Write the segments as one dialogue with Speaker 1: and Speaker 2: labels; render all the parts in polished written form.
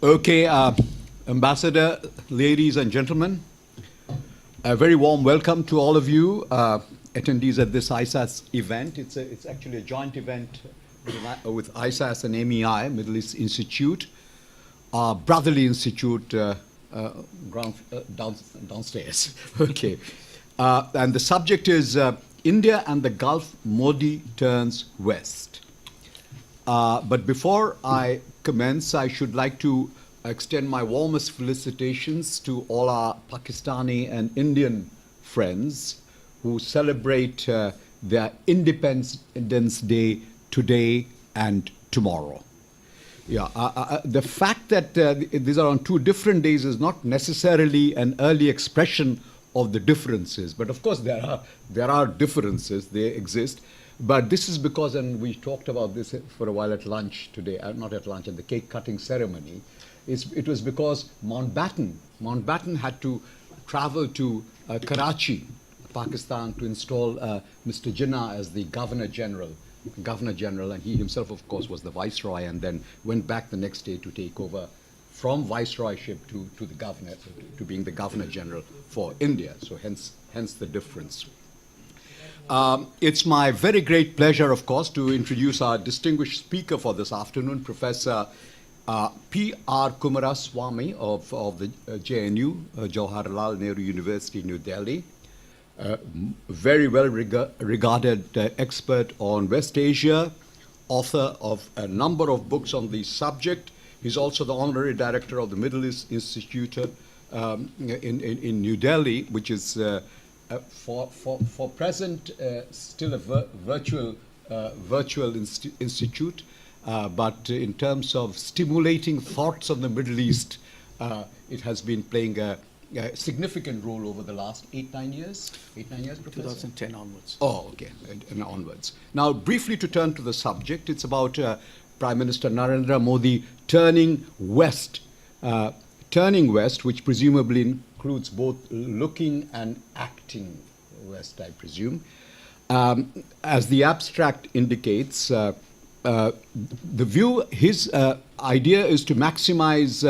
Speaker 1: Okay, Ambassador, ladies and gentlemen, a very warm welcome to all of you attendees at this ISAS event. It's actually a joint event with ISAS and MEI, Middle East Institute, brotherly institute downstairs. Okay, and the subject is India and the Gulf, Modi turns west. But before I commence, I should like to extend my warmest felicitations to all our Pakistani and Indian friends who celebrate their Independence Day today and tomorrow. Yeah, the fact that these are on two different days is not necessarily an early expression of the differences, but of course there are differences, they exist. But this is because, and we talked about this for a while at lunch today, not at lunch, at the cake cutting ceremony, it was because Mountbatten had to travel to Karachi, Pakistan, to install Mr. Jinnah as the Governor General, and he himself, of course, was the Viceroy, and then went back the next day to take over from Viceroyship to the Governor, to being the Governor General for India. So hence the difference. It's my very great pleasure, of course, to introduce our distinguished speaker for this afternoon, Professor P R Kumaraswamy of the JNU, Jawaharlal Nehru University, New Delhi. Very well regarded expert on West Asia, author of a number of books on the subject. He's also the honorary director of the Middle East Institute in New Delhi, which is for present still a virtual institute, but in terms of stimulating thoughts on the Middle East, it has been playing a significant role over the last 8-9 years. 8-9 years, Professor?
Speaker 2: 2010 onwards.
Speaker 1: Oh, okay, and onwards. Now, briefly to turn to the subject, it's about Prime Minister Narendra Modi turning west, which presumably includes both looking and acting west, I presume. As the abstract indicates, the view, his idea is to maximize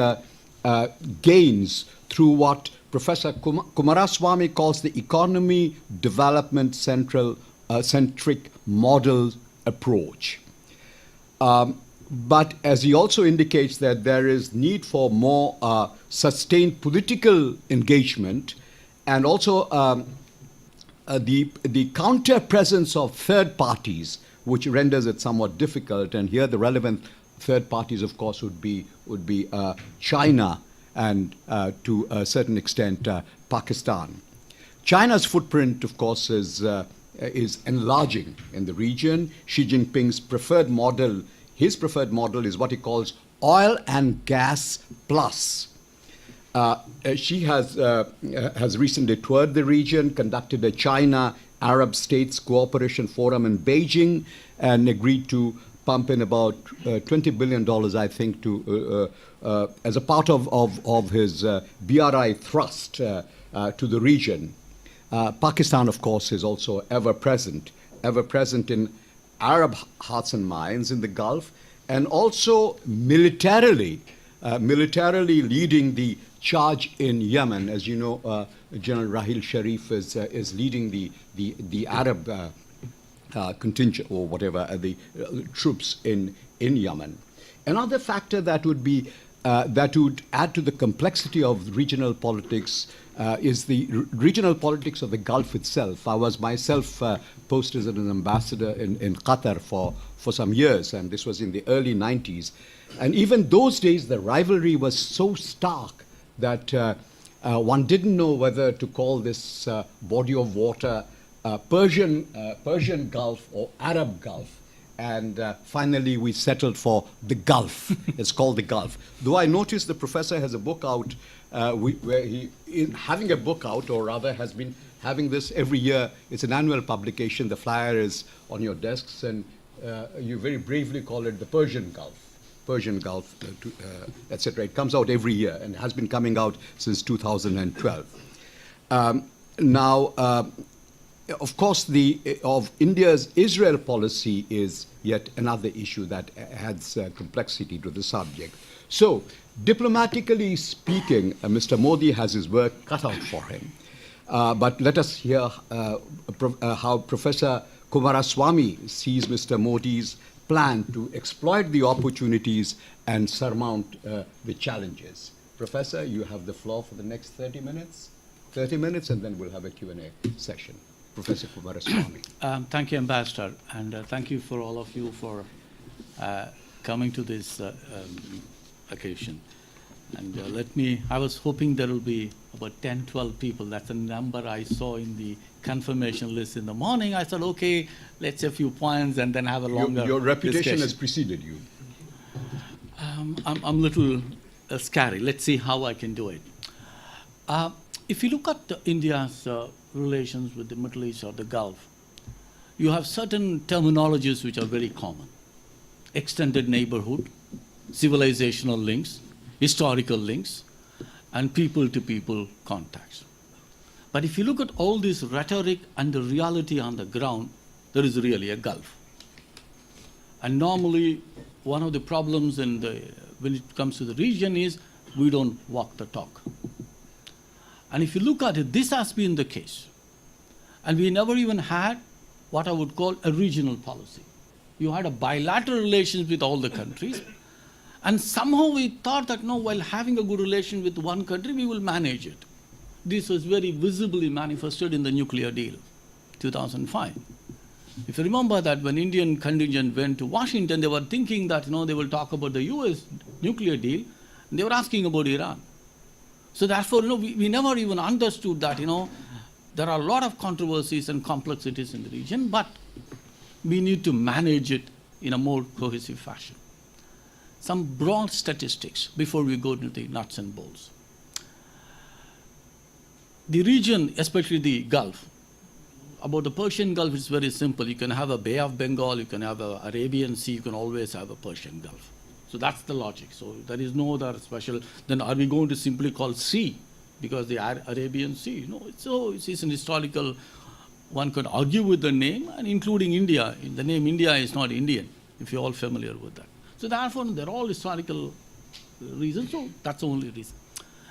Speaker 1: gains through what Professor Kumaraswamy calls the economy development centric model approach. But as he also indicates that there is need for more sustained political engagement, and also the counter presence of third parties, which renders it somewhat difficult. And here the relevant third parties, of course, would be China and to a certain extent Pakistan. China's footprint, of course, is enlarging in the region. Xi Jinping's preferred model, his preferred model is what he calls oil and gas plus. She has recently toured the region, conducted a China-Arab States Cooperation Forum in Beijing, and agreed to pump in about $20 billion, I think, to as a part of his BRI thrust to the region. Pakistan, of course, is also ever present in Arab hearts and minds in the Gulf, and also militarily leading the charge in Yemen. As you know, General Rahil Sharif is leading the Arab contingent, or whatever, the troops in Yemen. Another factor that would add to the complexity of regional politics is the regional politics of the Gulf itself. I was myself posted as an ambassador in Qatar for some years, and this was in the early 90s. And even those days, the rivalry was so stark that one didn't know whether to call this body of water Persian Gulf or Arab Gulf. And finally, we settled for the Gulf. It's called the Gulf. Though I noticed the professor has a book out, where he is having a book out, or rather has been having this every year. It's an annual publication. The flyer is on your desks, and you very bravely call it the Persian Gulf, etc. It comes out every year and has been coming out since 2012. Now, of course, of India's Israel policy is yet another issue that adds complexity to the subject. So, diplomatically speaking, Mr. Modi has his work cut out for him. But let us hear how Professor Kumaraswamy sees Mr. Modi's plan to exploit the opportunities and surmount the challenges. Professor, you have the floor for the next 30 minutes. 30 minutes, and then we'll have a Q&A session. Professor Kumaraswamy.
Speaker 2: Thank you, Ambassador, and thank you for all of you for coming to this occasion. And I was hoping there will be about 10, 12 people. That's the number I saw in the confirmation list in the morning. I said, okay, let's say a few points and then have a longer
Speaker 1: Your reputation
Speaker 2: discussion.
Speaker 1: has preceded you.
Speaker 2: I'm a little scary. Let's see how I can do it. If you look at India's relations with the Middle East or the Gulf, you have certain terminologies which are very common. Extended neighborhood, civilizational links, historical links, and people-to-people contacts. But if you look at all this rhetoric and the reality on the ground, there is really a gulf. And normally, one of the problems when it comes to the region is we don't walk the talk. And if you look at it, this has been the case. And we never even had what I would call a regional policy. You had a bilateral relations with all the countries, and somehow we thought that, no, while having a good relation with one country, we will manage it. This was very visibly manifested in the nuclear deal, 2005. If you remember that when Indian contingent went to Washington, they were thinking that, they will talk about the US nuclear deal, and they were asking about Iran. So therefore, we never even understood that, there are a lot of controversies and complexities in the region, but we need to manage it in a more cohesive fashion. Some broad statistics before we go to the nuts and bolts. The region, especially the Gulf, about the Persian Gulf, it's very simple. You can have a Bay of Bengal, you can have an Arabian Sea, you can always have a Persian Gulf. So that's the logic. So there is no other special. Then are we going to simply call sea because the Arabian Sea? No, it's an historical. One could argue with the name, and including India. The name India is not Indian, if you're all familiar with that. So therefore, they're all historical reasons, so that's the only reason.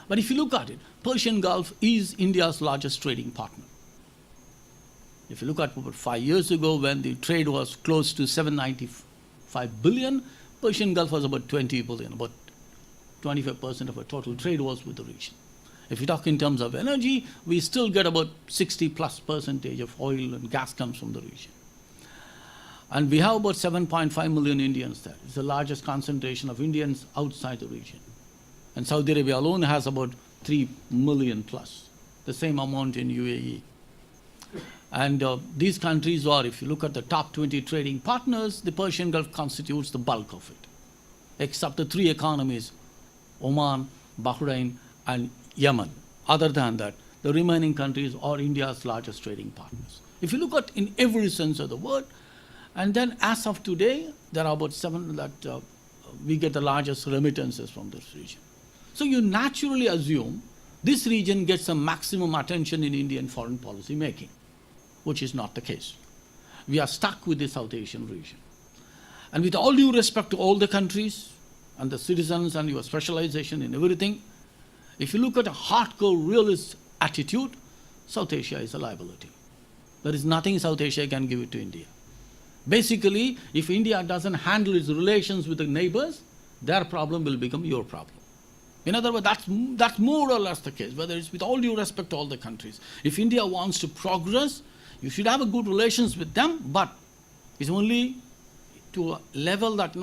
Speaker 2: But if you look at it, Persian Gulf is India's largest trading partner. If you look at about 5 years ago, when the trade was close to 795 billion, Persian Gulf was about 20 billion, about 25% of our total trade was with the region. If you talk in terms of energy, we still get about 60+% of oil and gas comes from the region. And we have about 7.5 million Indians there. It's the largest concentration of Indians outside the region. And Saudi Arabia alone has about 3 million plus, the same amount in UAE. And these countries are, if you look at the top 20 trading partners, the Persian Gulf constitutes the bulk of it, except the 3 economies, Oman, Bahrain, and Yemen. Other than that, the remaining countries are India's largest trading partners. If you look at in every sense of the word, and then as of today, there are about 7 that we get the largest remittances from this region. So you naturally assume this region gets some maximum attention in Indian foreign policy making, which is not the case. We are stuck with the South Asian region. And with all due respect to all the countries and the citizens and your specialization in everything, if you look at a hardcore realist attitude, South Asia is a liability. There is nothing South Asia can give it to India. Basically, if India doesn't handle its relations with the neighbors, their problem will become your problem. In other words, that's more or less the case, whether it's with all due respect to all the countries. If India wants to progress, you should have a good relations with them, but it's only to a level that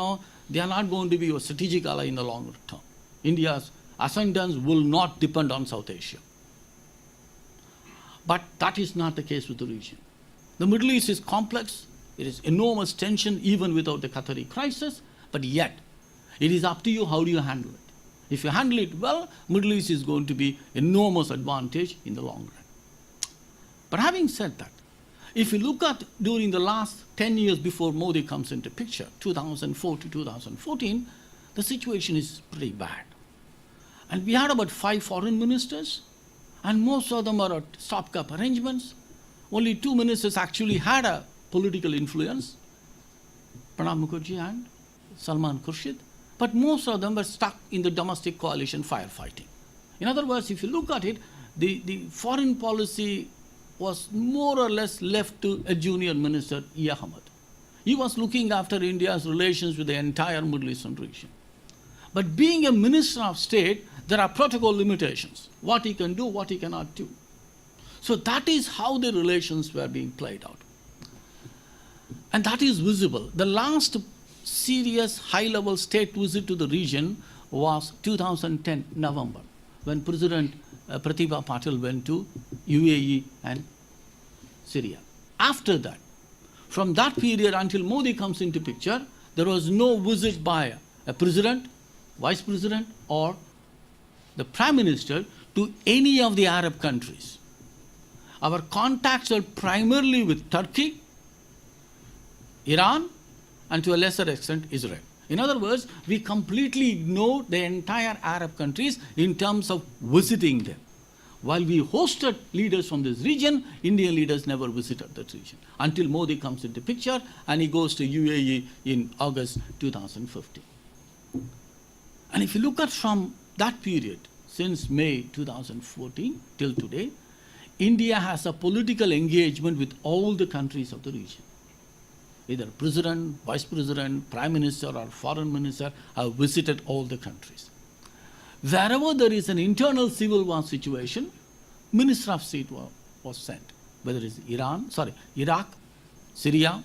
Speaker 2: they are not going to be your strategic ally in the longer term. India's ascendance will not depend on South Asia. But that is not the case with the region. The Middle East is complex. It is enormous tension even without the Qatari crisis, but yet it is up to you how do you handle it. If you handle it well, Middle East is going to be enormous advantage in the long run. But having said that, if you look at during the last 10 years before Modi comes into picture, 2004 to 2014, the situation is pretty bad. And we had about 5 foreign ministers, and most of them are at stopgap arrangements. Only 2 ministers actually had a political influence, Pranab Mukherjee and Salman Khurshid. but most of them were stuck in the domestic coalition firefighting. In other words, if you look at it, the foreign policy was more or less left to a junior minister, E. Ahmed. He was looking after India's relations with the entire Middle Eastern region. But being a minister of state, there are protocol limitations, what he can do, what he cannot do. So that is how the relations were being played out. And that is visible. The last serious high-level state visit to the region was 2010 November, when President Pratibha Patil went to UAE and Syria. After that, from that period until Modi comes into picture, there was no visit by a president, vice president, or the prime minister to any of the Arab countries. Our contacts are primarily with Turkey, Iran, and to a lesser extent, Israel. In other words, we completely ignored the entire Arab countries in terms of visiting them. While we hosted leaders from this region, Indian leaders never visited that region until Modi comes into picture and he goes to UAE in August 2015. And if you look at from that period, since May 2014 till today, India has a political engagement with all the countries of the region. Either president, vice president, prime minister, or foreign minister have visited all the countries. Wherever there is an internal civil war situation, minister of state was sent, whether it is Iraq, Syria,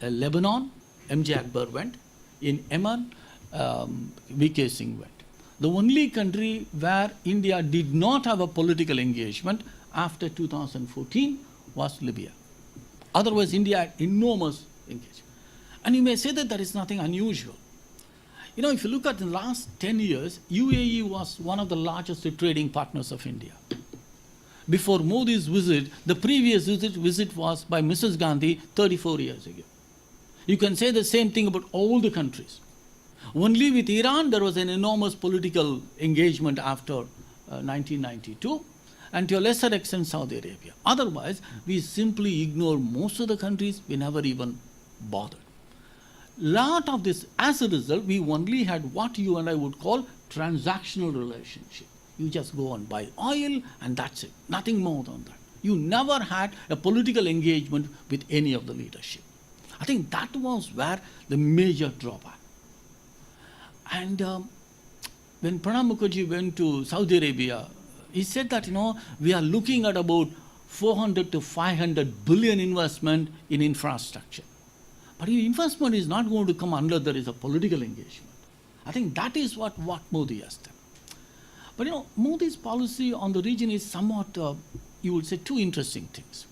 Speaker 2: Lebanon, MJ Akbar went. In Yemen, VK Singh went. The only country where India did not have a political engagement after 2014 was Libya. Otherwise, India had enormous engagement. And you may say that there is nothing unusual. You know, if you look at the last 10 years, UAE was one of the largest trading partners of India. Before Modi's visit, the previous visit was by Mrs. Gandhi 34 years ago. You can say the same thing about all the countries. Only with Iran, there was an enormous political engagement after 1992, and to a lesser extent, Saudi Arabia. Otherwise, we simply ignore most of the countries, we never even bothered. Lot of this, as a result, we only had what you and I would call transactional relationship. You just go and buy oil and that's it, nothing more than that. You never had a political engagement with any of the leadership. I think that was where the major drawback. And when Pranab Mukherjee went to Saudi Arabia, he said that, we are looking at about 400 to 500 billion investment in infrastructure. But investment is not going to come unless there is a political engagement. I think that is what Modi has done. But Modi's policy on the region is somewhat, you would say, two interesting things.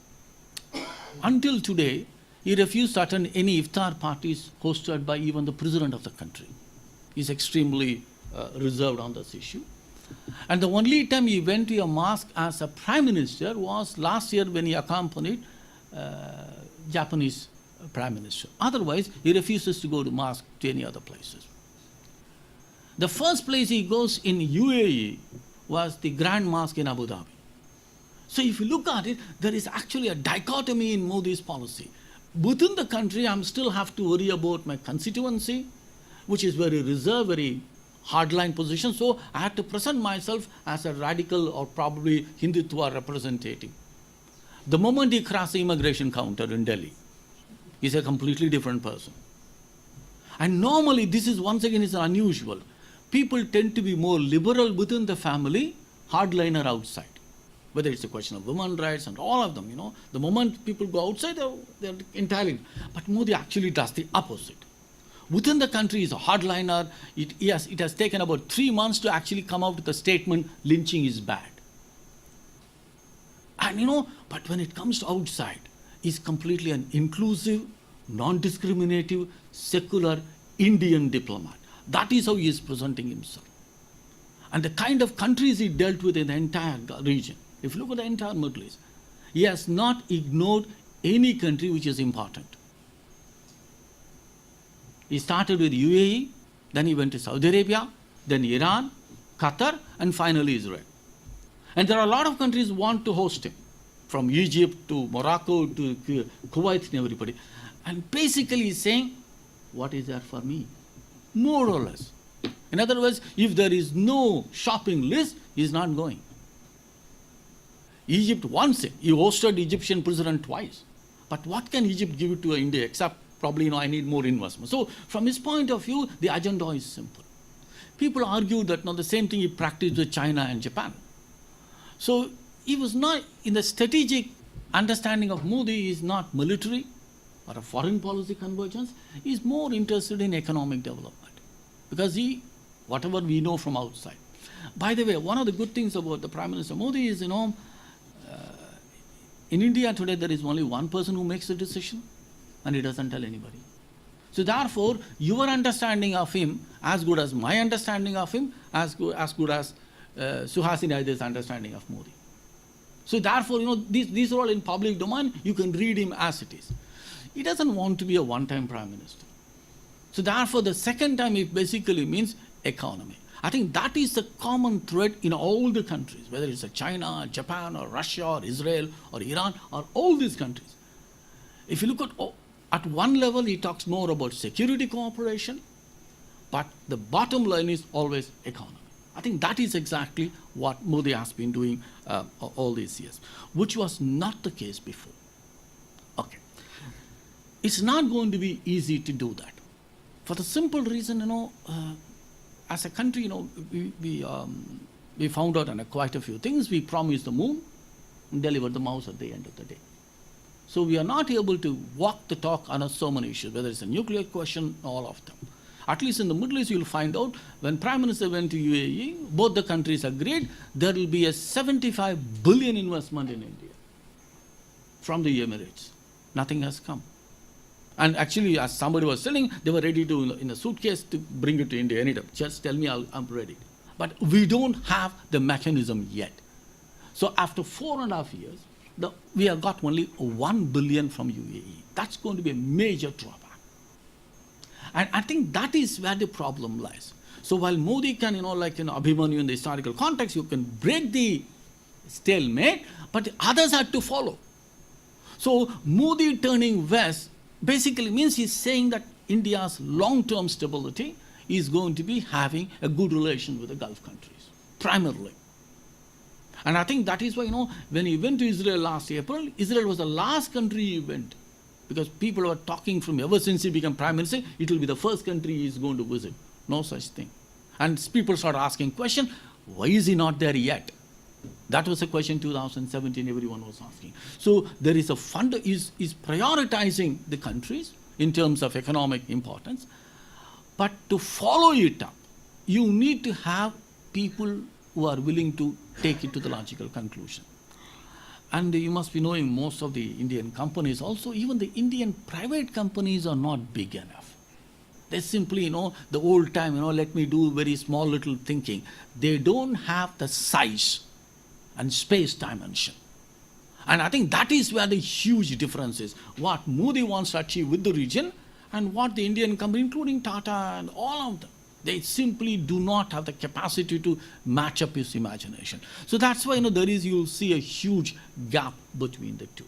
Speaker 2: Until today, he refused to attend any iftar parties hosted by even the president of the country. He's extremely reserved on this issue. And the only time he went to a mosque as a prime minister was last year when he accompanied Japanese prime minister. Otherwise, he refuses to go to mosque to any other places. The first place he goes in UAE was the Grand Mosque in Abu Dhabi. So if you look at it, there is actually a dichotomy in Modi's policy. Within the country, I still have to worry about my constituency, which is very reserved, very hardline position. So I have to present myself as a radical or probably Hindutva representative. The moment he crosses the immigration counter in Delhi, he's a completely different person. And normally, this is once again is unusual. People tend to be more liberal within the family, hardliner outside. Whether it's a question of women's rights and all of them, the moment people go outside, they're entirely. But Modi actually does the opposite. Within the country, he's a hardliner. It has taken about 3 months to actually come out with a statement, lynching is bad. And but when it comes to outside, he's completely an inclusive, non-discriminative, secular Indian diplomat. That is how he is presenting himself. And the kind of countries he dealt with in the entire region, if you look at the entire Middle East, he has not ignored any country which is important. He started with UAE, then he went to Saudi Arabia, then Iran, Qatar, and finally Israel. And there are a lot of countries who want to host him, from Egypt to Morocco to Kuwait and everybody. And basically he's saying, what is there for me? more or less. In other words, if there is no shopping list, he is not going. Egypt wants it. He hosted Egyptian president twice. But what can Egypt give it to India except probably, I need more investment. So from his point of view, the agenda is simple. People argue that the same thing he practiced with China and Japan. So he was not, in the strategic understanding of Modi, he is not military or a foreign policy convergence. He is more interested in economic development because whatever we know from outside. By the way, one of the good things about the Prime Minister Modi is, in India today there is only one person who makes the decision and he doesn't tell anybody. So therefore, your understanding of him, as good as my understanding of him, as good as Suhasini Aide's understanding of Modi. So therefore, these are all in public domain. You can read him as it is. He doesn't want to be a one-time Prime Minister. So therefore, the second time it basically means economy. I think that is the common thread in all the countries, whether it's China, Japan, or Russia, or Israel, or Iran, or all these countries. If you look at one level, he talks more about security cooperation, but the bottom line is always economy. I think that is exactly what Modi has been doing all these years, which was not the case before. Okay. It's not going to be easy to do that. For the simple reason, as a country, we found out on quite a few things. We promised the moon and delivered the mouse at the end of the day. So we are not able to walk the talk on so many issues, whether it's a nuclear question, all of them. At least in the Middle East, you'll find out when Prime Minister went to UAE, both the countries agreed there will be a 75 billion investment in India from the Emirates. Nothing has come. And actually, as somebody was telling, they were ready to, in a suitcase, to bring it to India anytime. Just tell me, I'm ready. But we don't have the mechanism yet. So after 4.5 years, we have got only 1 billion from UAE. That's going to be a major drawback. And I think that is where the problem lies. So while Modi can, Abhimanyu in the historical context, you can break the stalemate, but the others had to follow. So Modi turning west basically means he's saying that India's long-term stability is going to be having a good relation with the Gulf countries, primarily. And I think that is why, when he went to Israel last April, Israel was the last country he went. Because people were talking from ever since he became Prime Minister, it will be the first country he is going to visit. No such thing. And people started asking question, why is he not there yet? That was a question 2017 everyone was asking. So there is a fund is prioritizing the countries in terms of economic importance. But to follow it up, you need to have people who are willing to take it to the logical conclusion. And you must be knowing most of the Indian companies also, even the Indian private companies are not big enough. They simply, the old time, let me do very small little thinking. They don't have the size and space dimension. And I think that is where the huge difference is. What Modi wants to achieve with the region and what the Indian company, including Tata and all of them, they simply do not have the capacity to match up his imagination. So that's why, you'll see a huge gap between the two.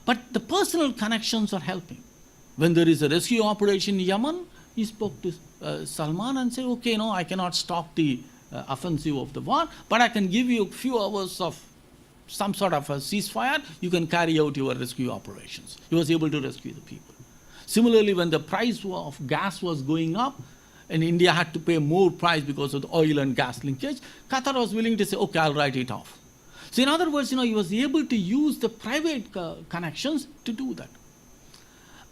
Speaker 2: But the personal connections are helping. When there is a rescue operation in Yemen, he spoke to Salman and said, okay, I cannot stop the offensive of the war, but I can give you a few hours of some sort of a ceasefire, you can carry out your rescue operations. He was able to rescue the people. Similarly, when the price of gas was going up, and India had to pay more price because of the oil and gas linkage, Qatar was willing to say, okay, I'll write it off. So in other words, he was able to use the private connections to do that.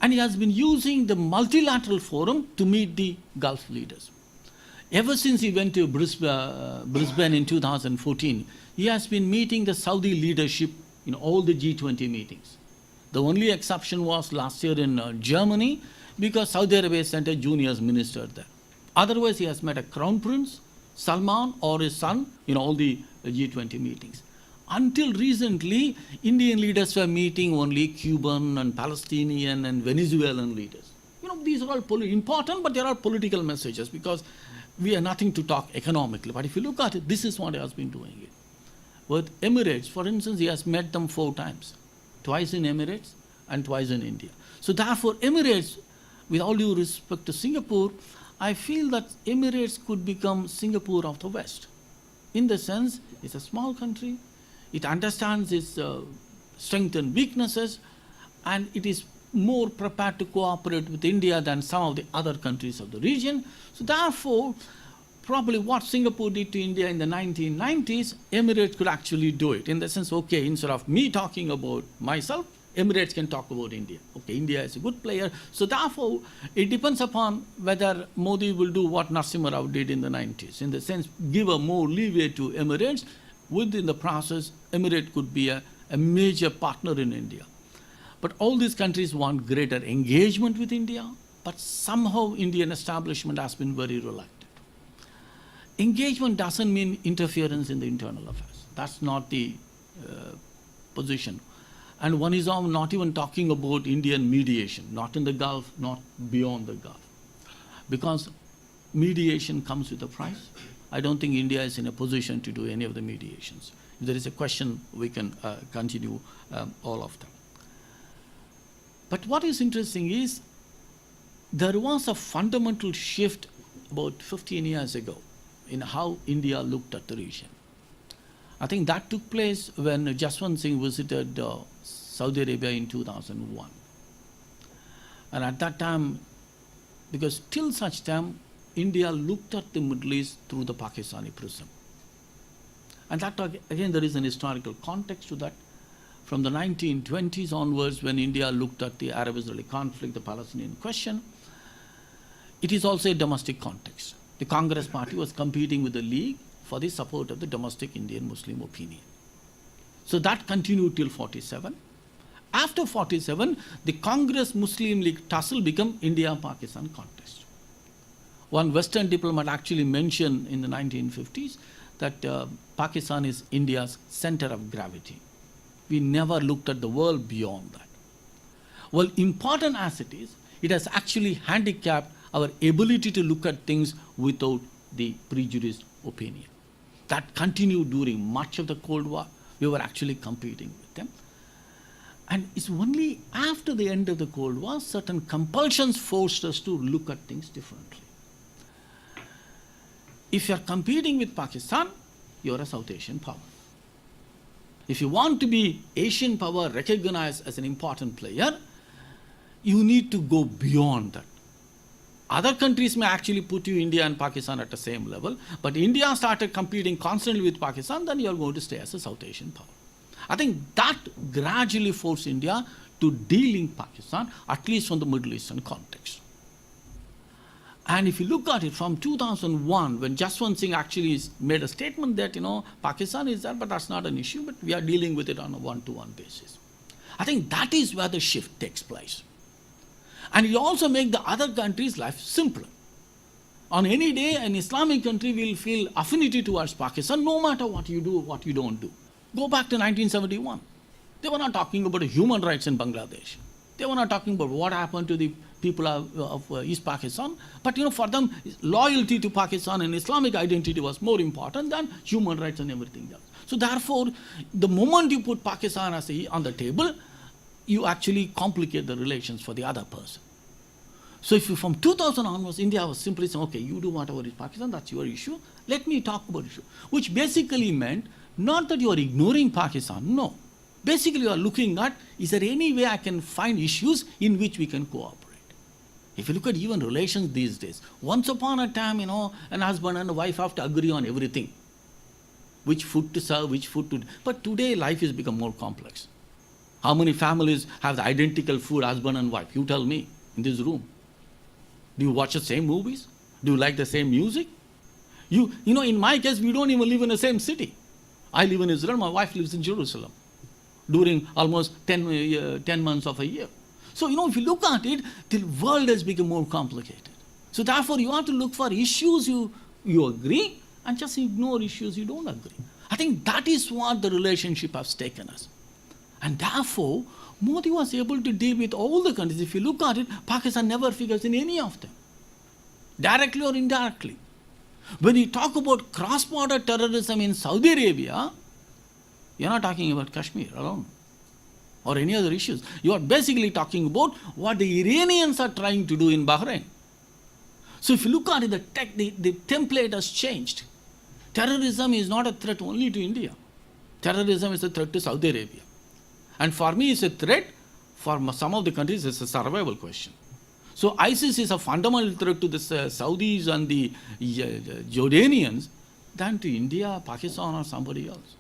Speaker 2: And he has been using the multilateral forum to meet the Gulf leaders. Ever since he went to Brisbane in 2014, he has been meeting the Saudi leadership in all the G20 meetings. The only exception was last year in Germany, because Saudi Arabia sent a junior minister there. Otherwise, he has met a crown prince, Salman, or his son in all the G20 meetings. Until recently, Indian leaders were meeting only Cuban and Palestinian and Venezuelan leaders. These are all important, but there are political messages because we have nothing to talk economically. But if you look at it, this is what he has been doing it. With Emirates, for instance, he has met them 4 times. Twice in Emirates and twice in India. So therefore, Emirates, with all due respect to Singapore, I feel that Emirates could become Singapore of the West. In the sense, it's a small country, it understands its strengths and weaknesses, and it is more prepared to cooperate with India than some of the other countries of the region. So therefore, probably what Singapore did to India in the 1990s, Emirates could actually do it. In the sense, okay, instead of me talking about myself, Emirates can talk about India. Okay, India is a good player. So therefore, it depends upon whether Modi will do what Narasimha Rao did in the 90s. In the sense, give a more leeway to Emirates. Within the process, Emirates could be a major partner in India. But all these countries want greater engagement with India, but somehow Indian establishment has been very reluctant. Engagement doesn't mean interference in the internal affairs. That's not the position. And one is not even talking about Indian mediation, not in the Gulf, not beyond the Gulf. Because mediation comes with a price. I don't think India is in a position to do any of the mediations. If there is a question, we can continue all of them. But what is interesting is there was a fundamental shift about 15 years ago in how India looked at the region. I think that took place when Jaswant Singh visited Saudi Arabia in 2001. And at that time, because till such time, India looked at the Middle East through the Pakistani prism. And that, again, there is an historical context to that. From the 1920s onwards, when India looked at the Arab-Israeli conflict, the Palestinian question, it is also a domestic context. The Congress party was competing with the League for the support of the domestic Indian Muslim opinion. So that continued till 47. After 47, the Congress Muslim League tussle became India-Pakistan contest. One Western diplomat actually mentioned in the 1950s that Pakistan is India's center of gravity. We never looked at the world beyond that. Well, important as it is, it has actually handicapped our ability to look at things without the prejudiced opinion. That continued during much of the Cold War. We were actually competing with them. And it's only after the end of the Cold War, certain compulsions forced us to look at things differently. If you're competing with Pakistan, you're a South Asian power. If you want to be Asian power recognized as an important player, you need to go beyond that. Other countries may actually put you, India and Pakistan, at the same level, but India started competing constantly with Pakistan, then you're going to stay as a South Asian power. I think that gradually forced India to de-link Pakistan, at least from the Middle Eastern context. And if you look at it from 2001, when Jaswant Singh actually made a statement that, Pakistan is there, but that's not an issue, but we are dealing with it on a one-to-one basis. I think that is where the shift takes place. And it also makes the other countries' life simpler. On any day, an Islamic country will feel affinity towards Pakistan, no matter what you do or what you don't do. Go back to 1971. They were not talking about human rights in Bangladesh. They were not talking about what happened to the people of East Pakistan. But for them, loyalty to Pakistan and Islamic identity was more important than human rights and everything else. So therefore, the moment you put Pakistan on the table, you actually complicate the relations for the other person. So if you, from 2000 onwards, India was simply saying, okay, you do whatever is Pakistan, that's your issue. Let me talk about issue. Which basically meant not that you are ignoring Pakistan, no. Basically you are looking at, is there any way I can find issues in which we can cooperate? If you look at even relations these days, once upon a time, an husband and a wife have to agree on everything. Which food to serve, which food to... But today life has become more complex. How many families have the identical food, husband and wife? You tell me, in this room. Do you watch the same movies? Do you like the same music? In my case, we don't even live in the same city. I live in Israel, my wife lives in Jerusalem during almost 10 months of a year. So, if you look at it, the world has become more complicated. So therefore, you have to look for issues you agree and just ignore issues you don't agree. I think that is what the relationship has taken us. And therefore, Modi was able to deal with all the countries. If you look at it, Pakistan never figures in any of them, directly or indirectly. When you talk about cross-border terrorism in Saudi Arabia, you're not talking about Kashmir alone or any other issues. You are basically talking about what the Iranians are trying to do in Bahrain. So if you look at it, the template has changed. Terrorism is not a threat only to India. Terrorism is a threat to Saudi Arabia. And for me, it's a threat. For some of the countries, it's a survival question. So ISIS is a fundamental threat to the Saudis and the Jordanians than to India, Pakistan, or somebody else.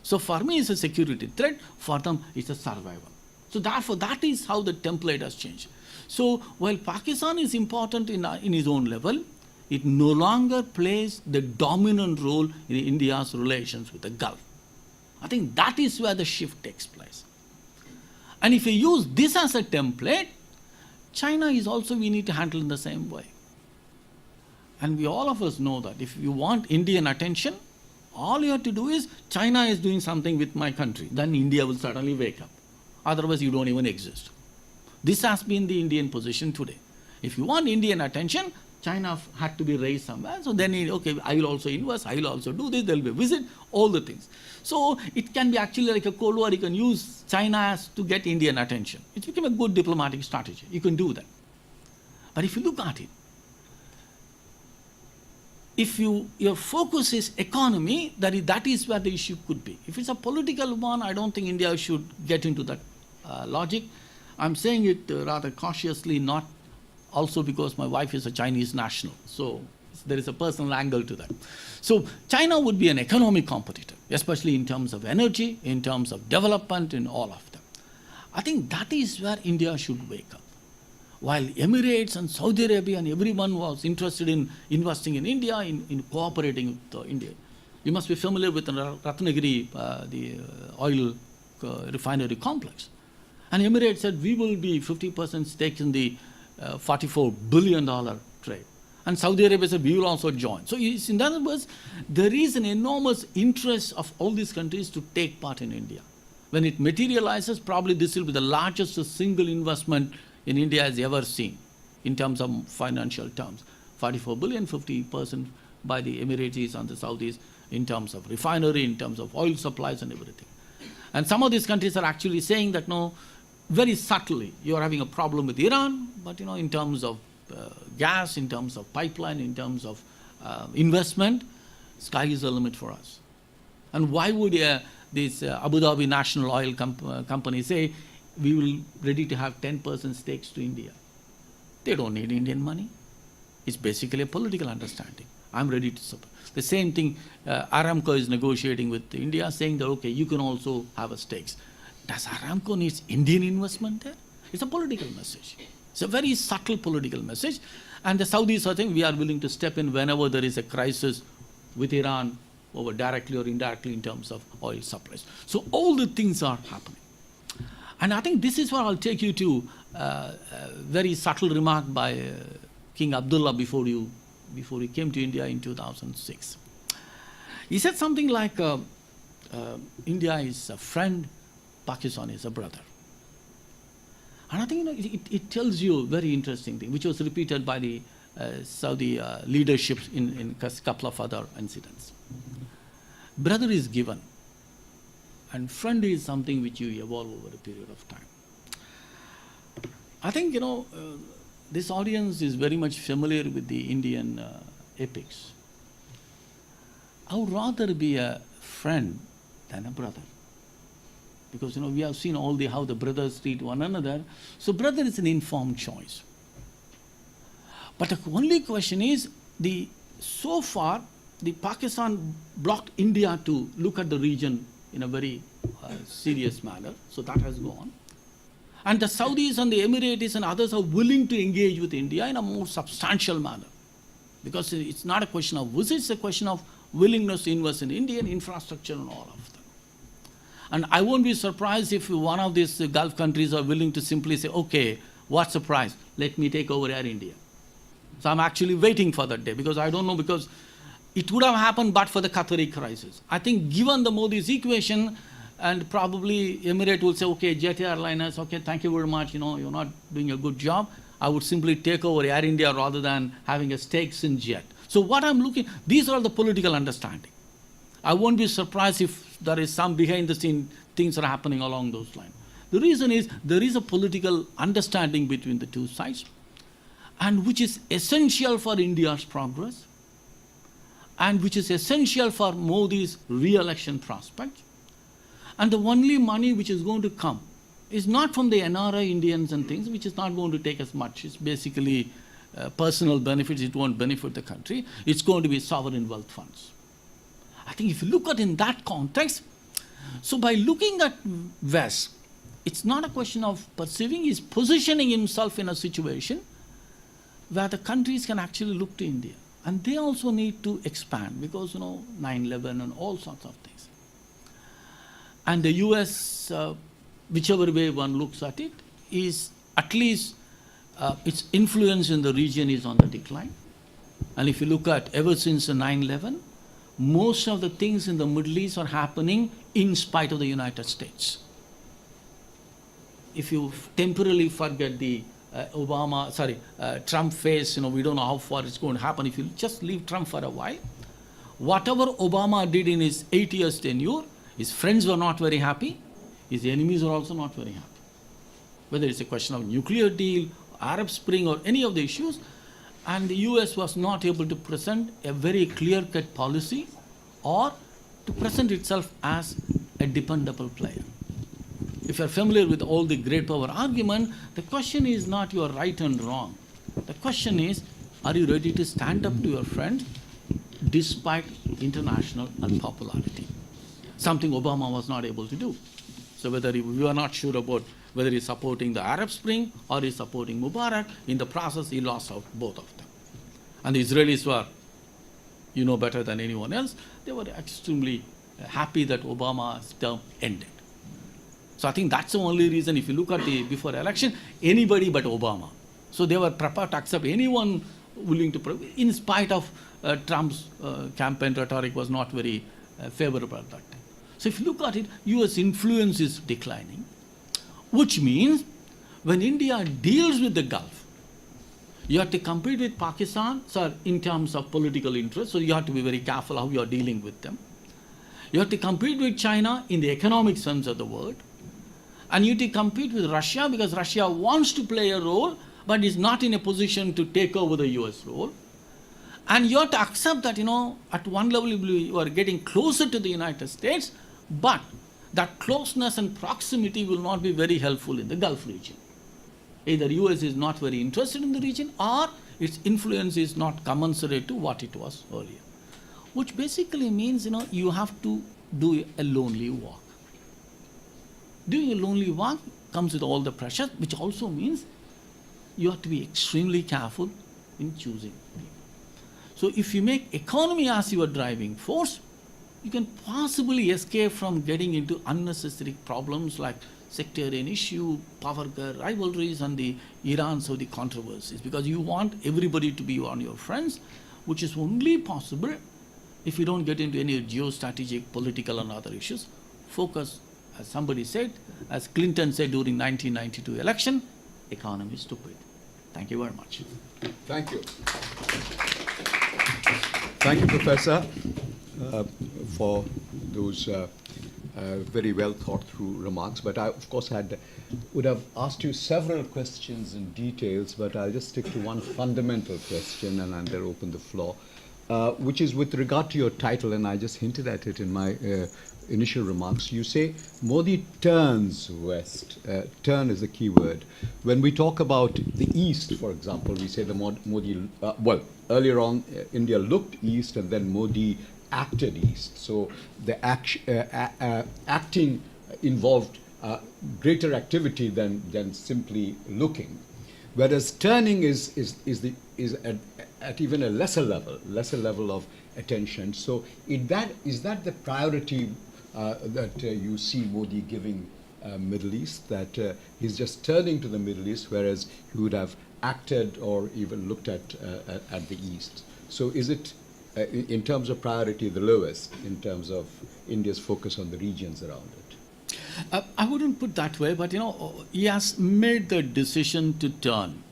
Speaker 2: So for me, it's a security threat. For them, it's a survival. So therefore, that is how the template has changed. So while Pakistan is important in its own level, it no longer plays the dominant role in India's relations with the Gulf. I think that is where the shift takes place. And if we use this as a template, China is also, we need to handle in the same way. And we all of us know that if you want Indian attention, all you have to do is, China is doing something with my country, then India will suddenly wake up. Otherwise, you don't even exist. This has been the Indian position today. If you want Indian attention, China had to be raised somewhere. So then, okay, I will also invest, I will also do this, there will be a visit, all the things. So it can be actually like a Cold War. You can use China as to get Indian attention. It became a good diplomatic strategy. You can do that. But if you look at it, if your focus is economy, that is where the issue could be. If it's a political one, I don't think India should get into that logic. I'm saying it rather cautiously, not also because my wife is a Chinese national. So there is a personal angle to that. So China would be an economic competitor, especially in terms of energy, in terms of development, in all of them. I think that is where India should wake up. While Emirates and Saudi Arabia and everyone was interested in investing in India, in cooperating with India. You must be familiar with Ratnagiri, the oil refinery complex. And Emirates said, we will be 50% stake in the $44 billion trade. And Saudi Arabia said, we will also join. So in other words, there is an enormous interest of all these countries to take part in India. When it materializes, probably this will be the largest single investment in India has ever seen in terms of financial terms. 44 billion, 50% by the Emiratis and the Saudis in terms of refinery, in terms of oil supplies and everything. And some of these countries are actually saying that, no, very subtly, you are having a problem with Iran, but in terms of gas, in terms of pipeline, in terms of investment, sky is the limit for us. And why would this Abu Dhabi National Oil Company say, we will ready to have 10% stakes to India? They don't need Indian money. It's basically a political understanding. I'm ready to support. The same thing, Aramco is negotiating with India, saying that, okay, you can also have a stakes. Does Aramco need Indian investment there? It's a political message. It's a very subtle political message. And the Saudis are saying we are willing to step in whenever there is a crisis with Iran, over directly or indirectly in terms of oil supplies. So all the things are happening. And I think this is where I'll take you to a very subtle remark by King Abdullah before he came to India in 2006. He said something like, India is a friend, Pakistan is a brother. And I think it tells you a very interesting thing, which was repeated by the Saudi leadership in a couple of other incidents. Brother is given, and friend is something which you evolve over a period of time. I think, this audience is very much familiar with the Indian epics. I would rather be a friend than a brother. Because, we have seen how the brothers treat one another. So brother is an informed choice. But the only question is, so far, the Pakistan blocked India to look at the region in a very serious manner. So that has gone. And the Saudis and the Emiratis and others are willing to engage with India in a more substantial manner. Because it's not a question of visits, it's a question of willingness to invest in Indian infrastructure and all of them. And I won't be surprised if one of these Gulf countries are willing to simply say, okay, what's the price? Let me take over Air India. So I'm actually waiting for that day, because I don't know, because it would have happened but for the Qatari crisis. I think given the Modi's equation, and probably Emirate will say, okay, Jet Airliners, okay, thank you very much, you're not doing a good job. I would simply take over Air India rather than having a stakes in Jet. So what I'm looking, these are the political understanding. I won't be surprised if there is some behind the scene things are happening along those lines. The reason is there is a political understanding between the two sides. and which is essential for India's progress, and which is essential for Modi's re-election prospect. And the only money which is going to come is not from the NRI Indians and things, which is not going to take as much. It's basically personal benefits. It won't benefit the country. It's going to be sovereign wealth funds. I think if you look at in that context, so by looking at West, it's not a question of perceiving, he's positioning himself in a situation where the countries can actually look to India. And they also need to expand because, 9/11 and all sorts of things. And the US, whichever way one looks at it, is at least its influence in the region is on the decline. And if you look at ever since the 9/11, most of the things in the Middle East are happening in spite of the United States. If you temporarily forget the Trump phase, we don't know how far it's going to happen. If you just leave Trump for a while, whatever Obama did in his 8 years tenure, his friends were not very happy, his enemies are also not very happy. Whether it's a question of nuclear deal, Arab Spring, or any of the issues, and the US was not able to present a very clear-cut policy or to present itself as a dependable player. If you're familiar with all the great power argument, the question is not you are right and wrong. The question is, are you ready to stand up to your friend despite international unpopularity? Something Obama was not able to do. So we are not sure about whether he's supporting the Arab Spring or he's supporting Mubarak. In the process, he lost out both of them. And the Israelis were, better than anyone else, they were extremely happy that Obama's term ended. So I think that's the only reason, if you look at the before election, anybody but Obama. So they were prepared to accept anyone willing to, in spite of Trump's campaign rhetoric was not very favorable at that time. So if you look at it, US influence is declining, which means when India deals with the Gulf, you have to compete with Pakistan, in terms of political interest, so you have to be very careful how you are dealing with them. You have to compete with China in the economic sense of the word. And you have to compete with Russia because Russia wants to play a role, but is not in a position to take over the US role. And you have to accept that, at one level you are getting closer to the United States, but that closeness and proximity will not be very helpful in the Gulf region. Either US is not very interested in the region or its influence is not commensurate to what it was earlier. Which basically means, you have to do a lonely walk. Doing a lonely walk comes with all the pressure, which also means you have to be extremely careful in choosing people. So if you make economy as your driving force, you can possibly escape from getting into unnecessary problems like sectarian issue, power rivalries, and the Iran-Saudi controversies, because you want everybody to be on your friends, which is only possible if you don't get into any geostrategic, political, and other issues. Focus, as somebody said, as Clinton said during 1992 election, economy is stupid. Thank you very much.
Speaker 1: Thank you. Thank you, Professor, for those very well thought through remarks. But I, of course, would have asked you several questions in details, but I'll just stick to one fundamental question and then open the floor, which is with regard to your title, and I just hinted at it in my initial remarks. You say Modi turns west. Turn is the key word. When we talk about the east, for example, we say the Modi, earlier on India looked east and then Modi acted east. So the acting involved greater activity than simply looking. Whereas turning is at even a lesser level of attention. So is that the priority that you see Modi giving Middle East, that he's just turning to the Middle East, whereas he would have acted or even looked at the East? So is it, in terms of priority, the lowest in terms of India's focus on the regions around it?
Speaker 2: I wouldn't put that way, but he has made the decision to turn.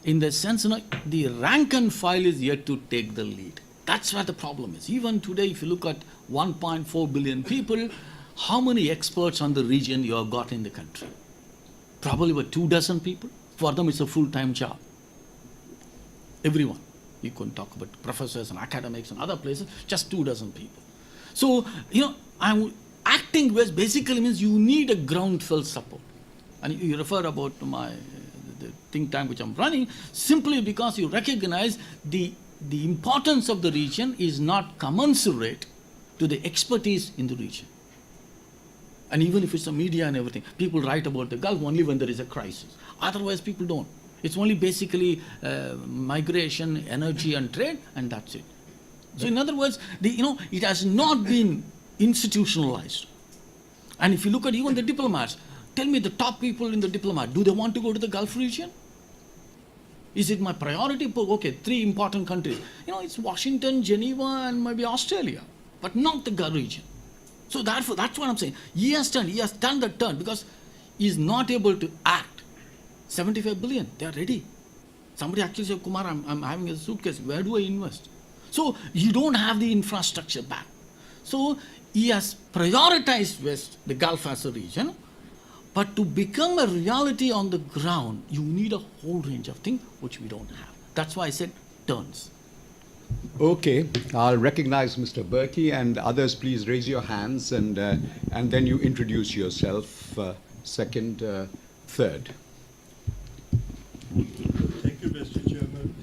Speaker 2: In the sense, the rank and file is yet to take the lead. That's where the problem is. Even today, if you look at 1.4 billion people, how many experts on the region you have got in the country? Probably about 2 dozen people. For them, it's a full-time job. Everyone. You can talk about professors and academics and other places, just 24 people. So, acting west basically means you need a ground-felt support. And you refer about the think tank which I'm running, simply because you recognize the importance of the region is not commensurate to the expertise in the region. And even if it's the media and everything, people write about the Gulf only when there is a crisis. Otherwise, people don't. It's only basically migration, energy, and trade, and that's it. So, in other words, it has not been institutionalized. And if you look at even the diplomats, tell me the top people in the diplomat, do they want to go to the Gulf region? Is it my priority? Okay, 3 important countries. It's Washington, Geneva, and maybe Australia, but not the Gulf region. So therefore, that's what I'm saying. He has done the turn because he's not able to act. 75 billion, they are ready. Somebody actually said, Kumar, I'm having a suitcase, where do I invest? So you don't have the infrastructure back. So he has prioritized West, the Gulf as a region, but to become a reality on the ground, you need a whole range of things which we don't have. That's why I said turns.
Speaker 1: Okay, I'll recognize Mr. Berkey, and others please raise your hands, and then you introduce yourself, second, third.
Speaker 3: Thank you, Mr. Chairman.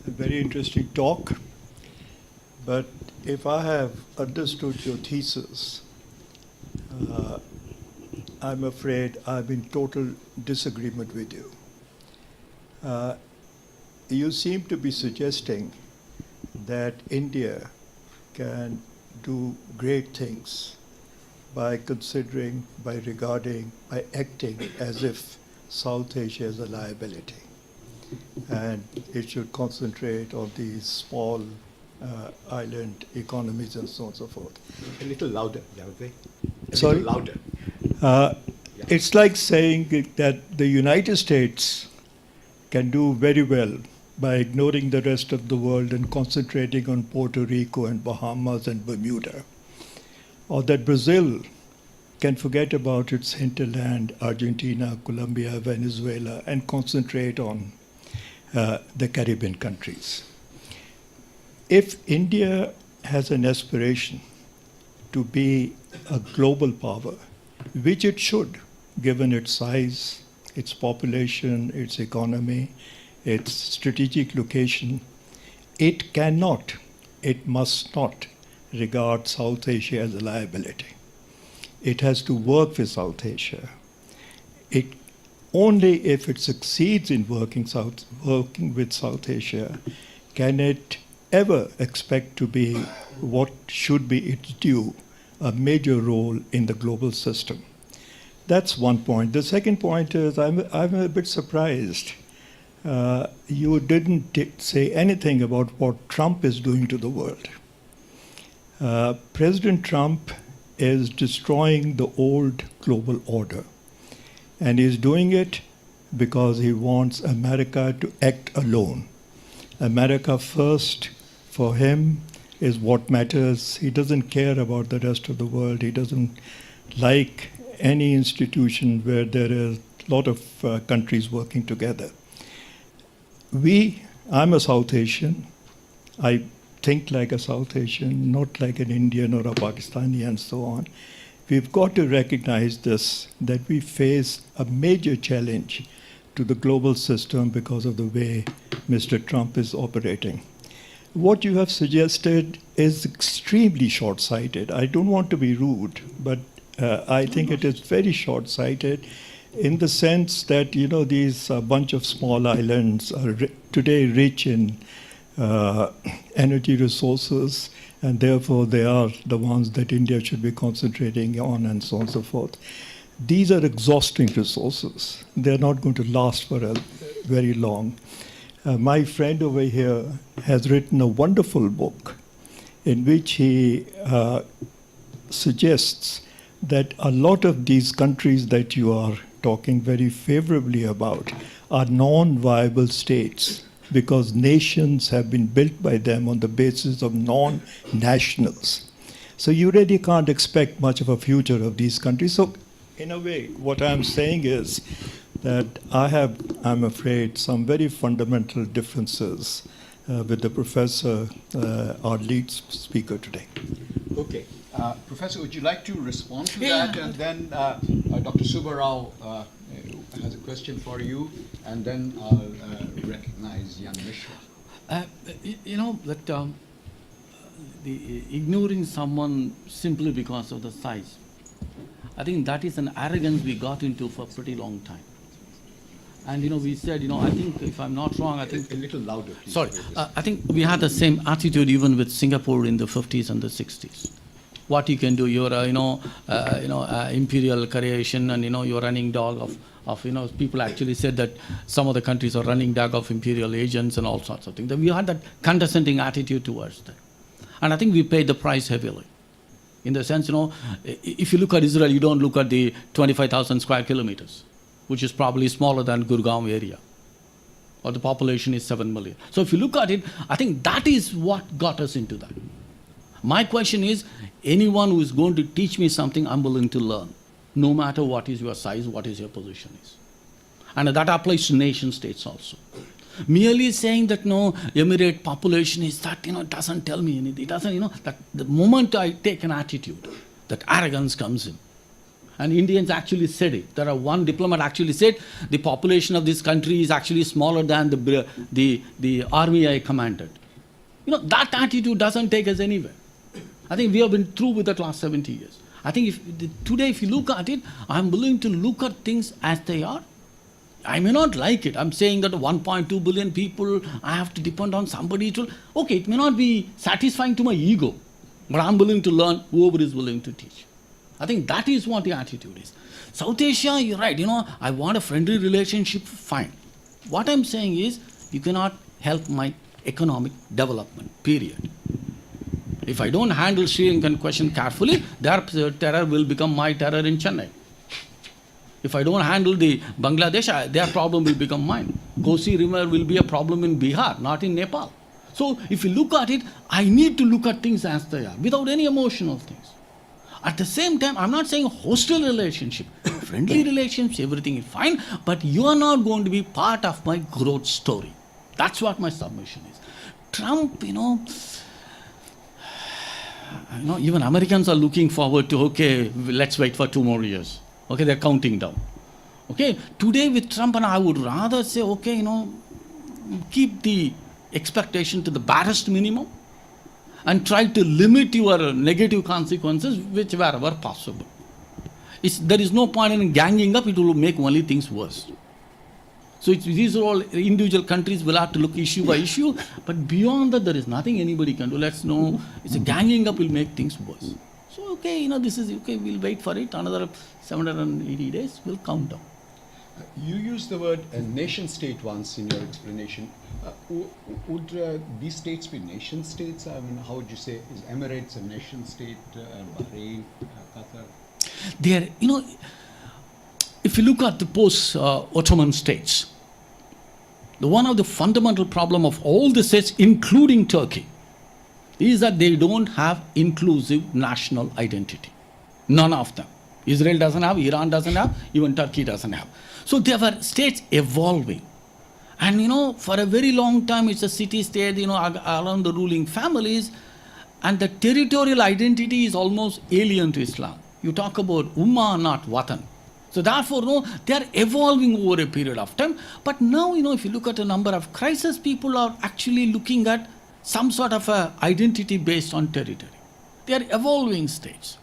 Speaker 3: A very interesting talk, but if I have understood your thesis, I'm afraid I'm in total disagreement with you. You seem to be suggesting that India can do great things by considering, by regarding, by acting as if South Asia is a liability. And it should concentrate on these small island economies and so on and so forth.
Speaker 1: A little louder,
Speaker 3: Sorry?
Speaker 1: Little louder.
Speaker 3: It's like saying that the United States can do very well by ignoring the rest of the world and concentrating on Puerto Rico and Bahamas and Bermuda. Or that Brazil can forget about its hinterland, Argentina, Colombia, Venezuela, and concentrate on the Caribbean countries. If India has an aspiration to be a global power, which it should, given its size, its population, its economy, its strategic location, it cannot, it must not regard South Asia as a liability. It has to work with South Asia. Only if it succeeds in working with South Asia can it ever expect to be what should be its due, a major role in the global system. That's one point. The second point is I'm a bit surprised. You didn't say anything about what Trump is doing to the world. President Trump is destroying the old global order. And he's doing it because he wants America to act alone. America first, for him, is what matters. He doesn't care about the rest of the world. He doesn't like any institution where there is a lot of countries working together. I'm a South Asian. I think like a South Asian, not like an Indian or a Pakistani and so on. We've got to recognize this, that we face a major challenge to the global system because of the way Mr. Trump is operating. What you have suggested is extremely short-sighted. I don't want to be rude, but I think it is very short-sighted in the sense that, these bunch of small islands are today rich in energy resources, and therefore they are the ones that India should be concentrating on and so on and so forth. These are exhausting resources. They're not going to last for very long. My friend over here has written a wonderful book in which he suggests that a lot of these countries that you are talking very favorably about are non-viable states because nations have been built by them on the basis of non-nationals. So you really can't expect much of a future of these countries. So in a way, what I'm saying is, that I'm afraid, some very fundamental differences with the professor, our lead speaker today.
Speaker 1: Okay. Professor, would you like to respond to
Speaker 2: Yeah.
Speaker 1: that? And then Dr. Subbarao has a question for you, and then I'll recognize young Mishra.
Speaker 2: You know, that the ignoring someone simply because of the size, I think that is an arrogance we got into for a pretty long time. And, you know, we said, you know, I think, if I'm not wrong, I think...
Speaker 1: A little louder, please.
Speaker 2: Sorry. I think we had the same attitude even with Singapore in the 50s and the 60s. What you can do, you're imperial creation, and, you know, you're running dog of, you know, people actually said that some of the countries are running dog of imperial agents and all sorts of things. We had that condescending attitude towards them. And I think we paid the price heavily. In the sense, you know, if you look at Israel, you don't look at the 25,000 square kilometers, which is probably smaller than Gurgaon area, or the population is 7 million. So if you look at it, I think that is what got us into that. My question is, anyone who is going to teach me something, I'm willing to learn, no matter what is your size, what is your position is. And that applies to nation states also. Merely saying that no, emirate population is that, you know, doesn't tell me anything. It doesn't, you know, that the moment I take an attitude, that arrogance comes in. And Indians actually said it. There are one diplomat actually said the population of this country is actually smaller than the army I commanded. You know, that attitude doesn't take us anywhere. I think we have been through with that last 70 years. I think today, if you look at it, I'm willing to look at things as they are. I may not like it. I'm saying that 1.2 billion people, I have to depend on somebody to... Okay, it may not be satisfying to my ego, but I'm willing to learn, whoever is willing to teach. I think that is what the attitude is. South Asia, you're right, you know, I want a friendly relationship, fine. What I'm saying is, you cannot help my economic development, period. If I don't handle Sri Lankan question carefully, their terror will become my terror in Chennai. If I don't handle the Bangladesh, their problem will become mine. Kosi River will be a problem in Bihar, not in Nepal. So if you look at it, I need to look at things as they are, without any emotional things. At the same time, I'm not saying hostile relationship, friendly relationships, everything is fine, but you are not going to be part of my growth story. That's what my submission is. Trump, you know, even Americans are looking forward to, okay, let's wait for 2 more years. Okay, they're counting down. Okay, today with Trump, and I would rather say, okay, you know, keep the expectation to the barest minimum and try to limit your negative consequences which wherever possible. There is no point in ganging up, it will make only things worse. So these are all individual countries will have to look issue by issue, but beyond that there is nothing anybody can do. Let's know, it's a ganging up will make things worse. So okay, you know, this is okay, we'll wait for it, another 780 days, we'll count down.
Speaker 1: You used the word nation state once in your explanation. Would these states be nation states? I mean, how would you say, is Emirates a nation state, Bahrain, Qatar?
Speaker 2: They are, you know, if you look at the post-Ottoman states, one of the fundamental problem of all the states, including Turkey, is that they don't have inclusive national identity. None of them. Israel doesn't have, Iran doesn't have, even Turkey doesn't have. So there were states evolving. And, you know, for a very long time, it's a city-state, you know, around the ruling families, and the territorial identity is almost alien to Islam. You talk about Ummah, not Watan. So therefore, no, they are evolving over a period of time. But now, you know, if you look at a number of crises, people are actually looking at some sort of a identity based on territory. They are evolving states.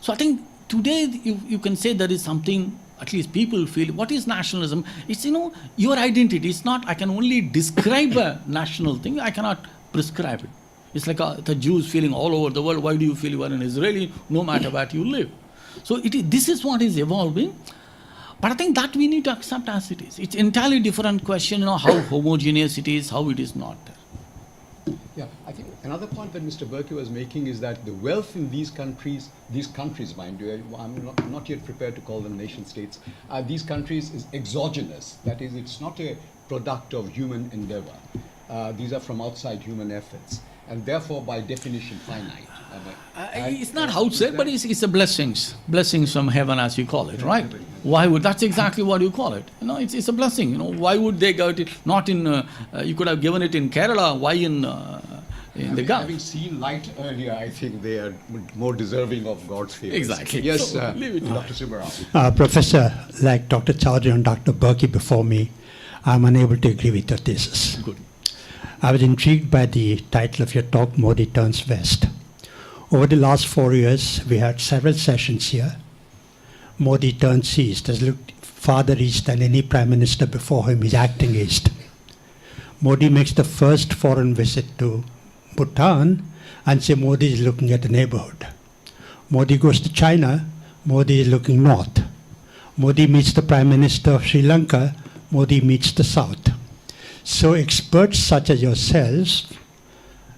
Speaker 2: So I think today you can say there is something, at least people feel, what is nationalism? It's, you know, your identity. It's not, I can only describe a national thing, I cannot prescribe it. It's like the Jews feeling all over the world, why do you feel you are an Israeli, no matter where you live? So this is what is evolving. But I think that we need to accept as it is. It's entirely different question, you know, how homogeneous it is, how it is not there.
Speaker 1: Yeah, I think another point that Mr. Burke was making is that the wealth in these countries, mind you, I'm not yet prepared to call them nation states, these countries is exogenous. That is, it's not a product of human endeavor. These are from outside human efforts, and therefore, by definition, finite.
Speaker 2: It's not outside, but it's a blessings from heaven, as you call it, right? Why would, that's exactly what you call it. You know, it's a blessing. You know, why would they go to, not in, you could have given it in Kerala, why in the Gulf?
Speaker 1: Having seen light earlier, I think they are more deserving of God's favor.
Speaker 2: Exactly.
Speaker 1: Yes,
Speaker 2: So, leave it to
Speaker 1: Dr. Subbarao.
Speaker 4: Professor, like Dr. Chowdhury and Dr. Burki before me, I'm unable to agree with your thesis.
Speaker 2: Good.
Speaker 4: I was intrigued by the title of your talk, Modi Turns West. Over the last 4 years, we had several sessions here. Modi turns east, has looked farther east than any prime minister before him. He's acting east. Modi makes the first foreign visit to Bhutan and say Modi is looking at the neighborhood. Modi goes to China, Modi is looking north. Modi meets the Prime Minister of Sri Lanka, Modi meets the south. So experts such as yourselves,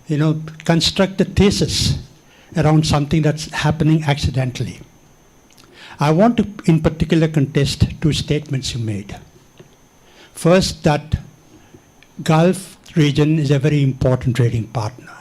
Speaker 4: you know, construct a thesis around something that's happening accidentally. I want to in particular contest two statements you made. First, that Gulf region is a very important trading partner.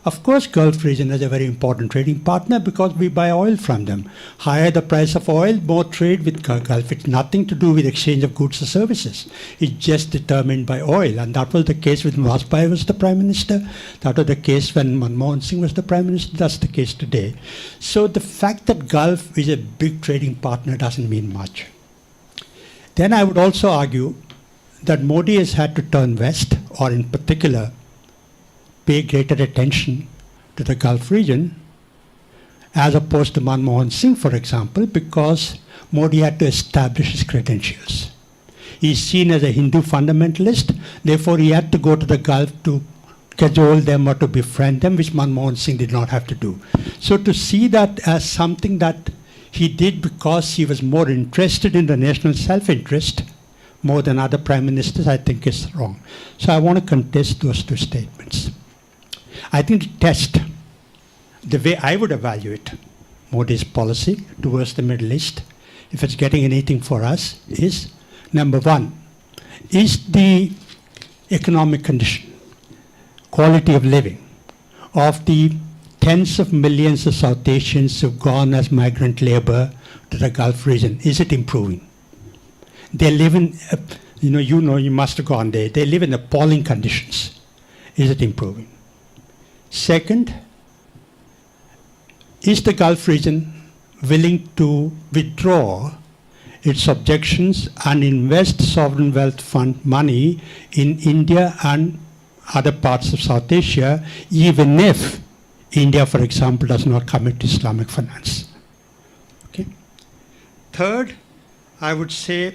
Speaker 4: Of course, Gulf region is a very important trading partner because we buy oil from them. Higher the price of oil, more trade with Gulf. It's nothing to do with exchange of goods or services. It's just determined by oil. And that was the case when Vajpayee was the Prime Minister. That was the case when Manmohan Singh was the Prime Minister. That's the case today. So the fact that Gulf is a big trading partner doesn't mean much. Then I would also argue that Modi has had to turn west, or in particular, pay greater attention to the Gulf region, as opposed to Manmohan Singh, for example, because Modi had to establish his credentials. He's seen as a Hindu fundamentalist, therefore he had to go to the Gulf to cajole them or to befriend them, which Manmohan Singh did not have to do. So to see that as something that he did because he was more interested in the national self-interest more than other prime ministers, I think is wrong. So I want to contest those two statements. I think the test, the way I would evaluate Modi's policy towards the Middle East, if it's getting anything for us, is number one, is the economic condition, quality of living of the tens of millions of South Asians who've gone as migrant labor to the Gulf region, is it improving? They live in, you must have gone there. They live in appalling conditions. Is it improving? Second, is the Gulf region willing to withdraw its objections and invest sovereign wealth fund money in India and other parts of South Asia, even if India, for example, does not commit to Islamic finance? Okay. Third, I would say,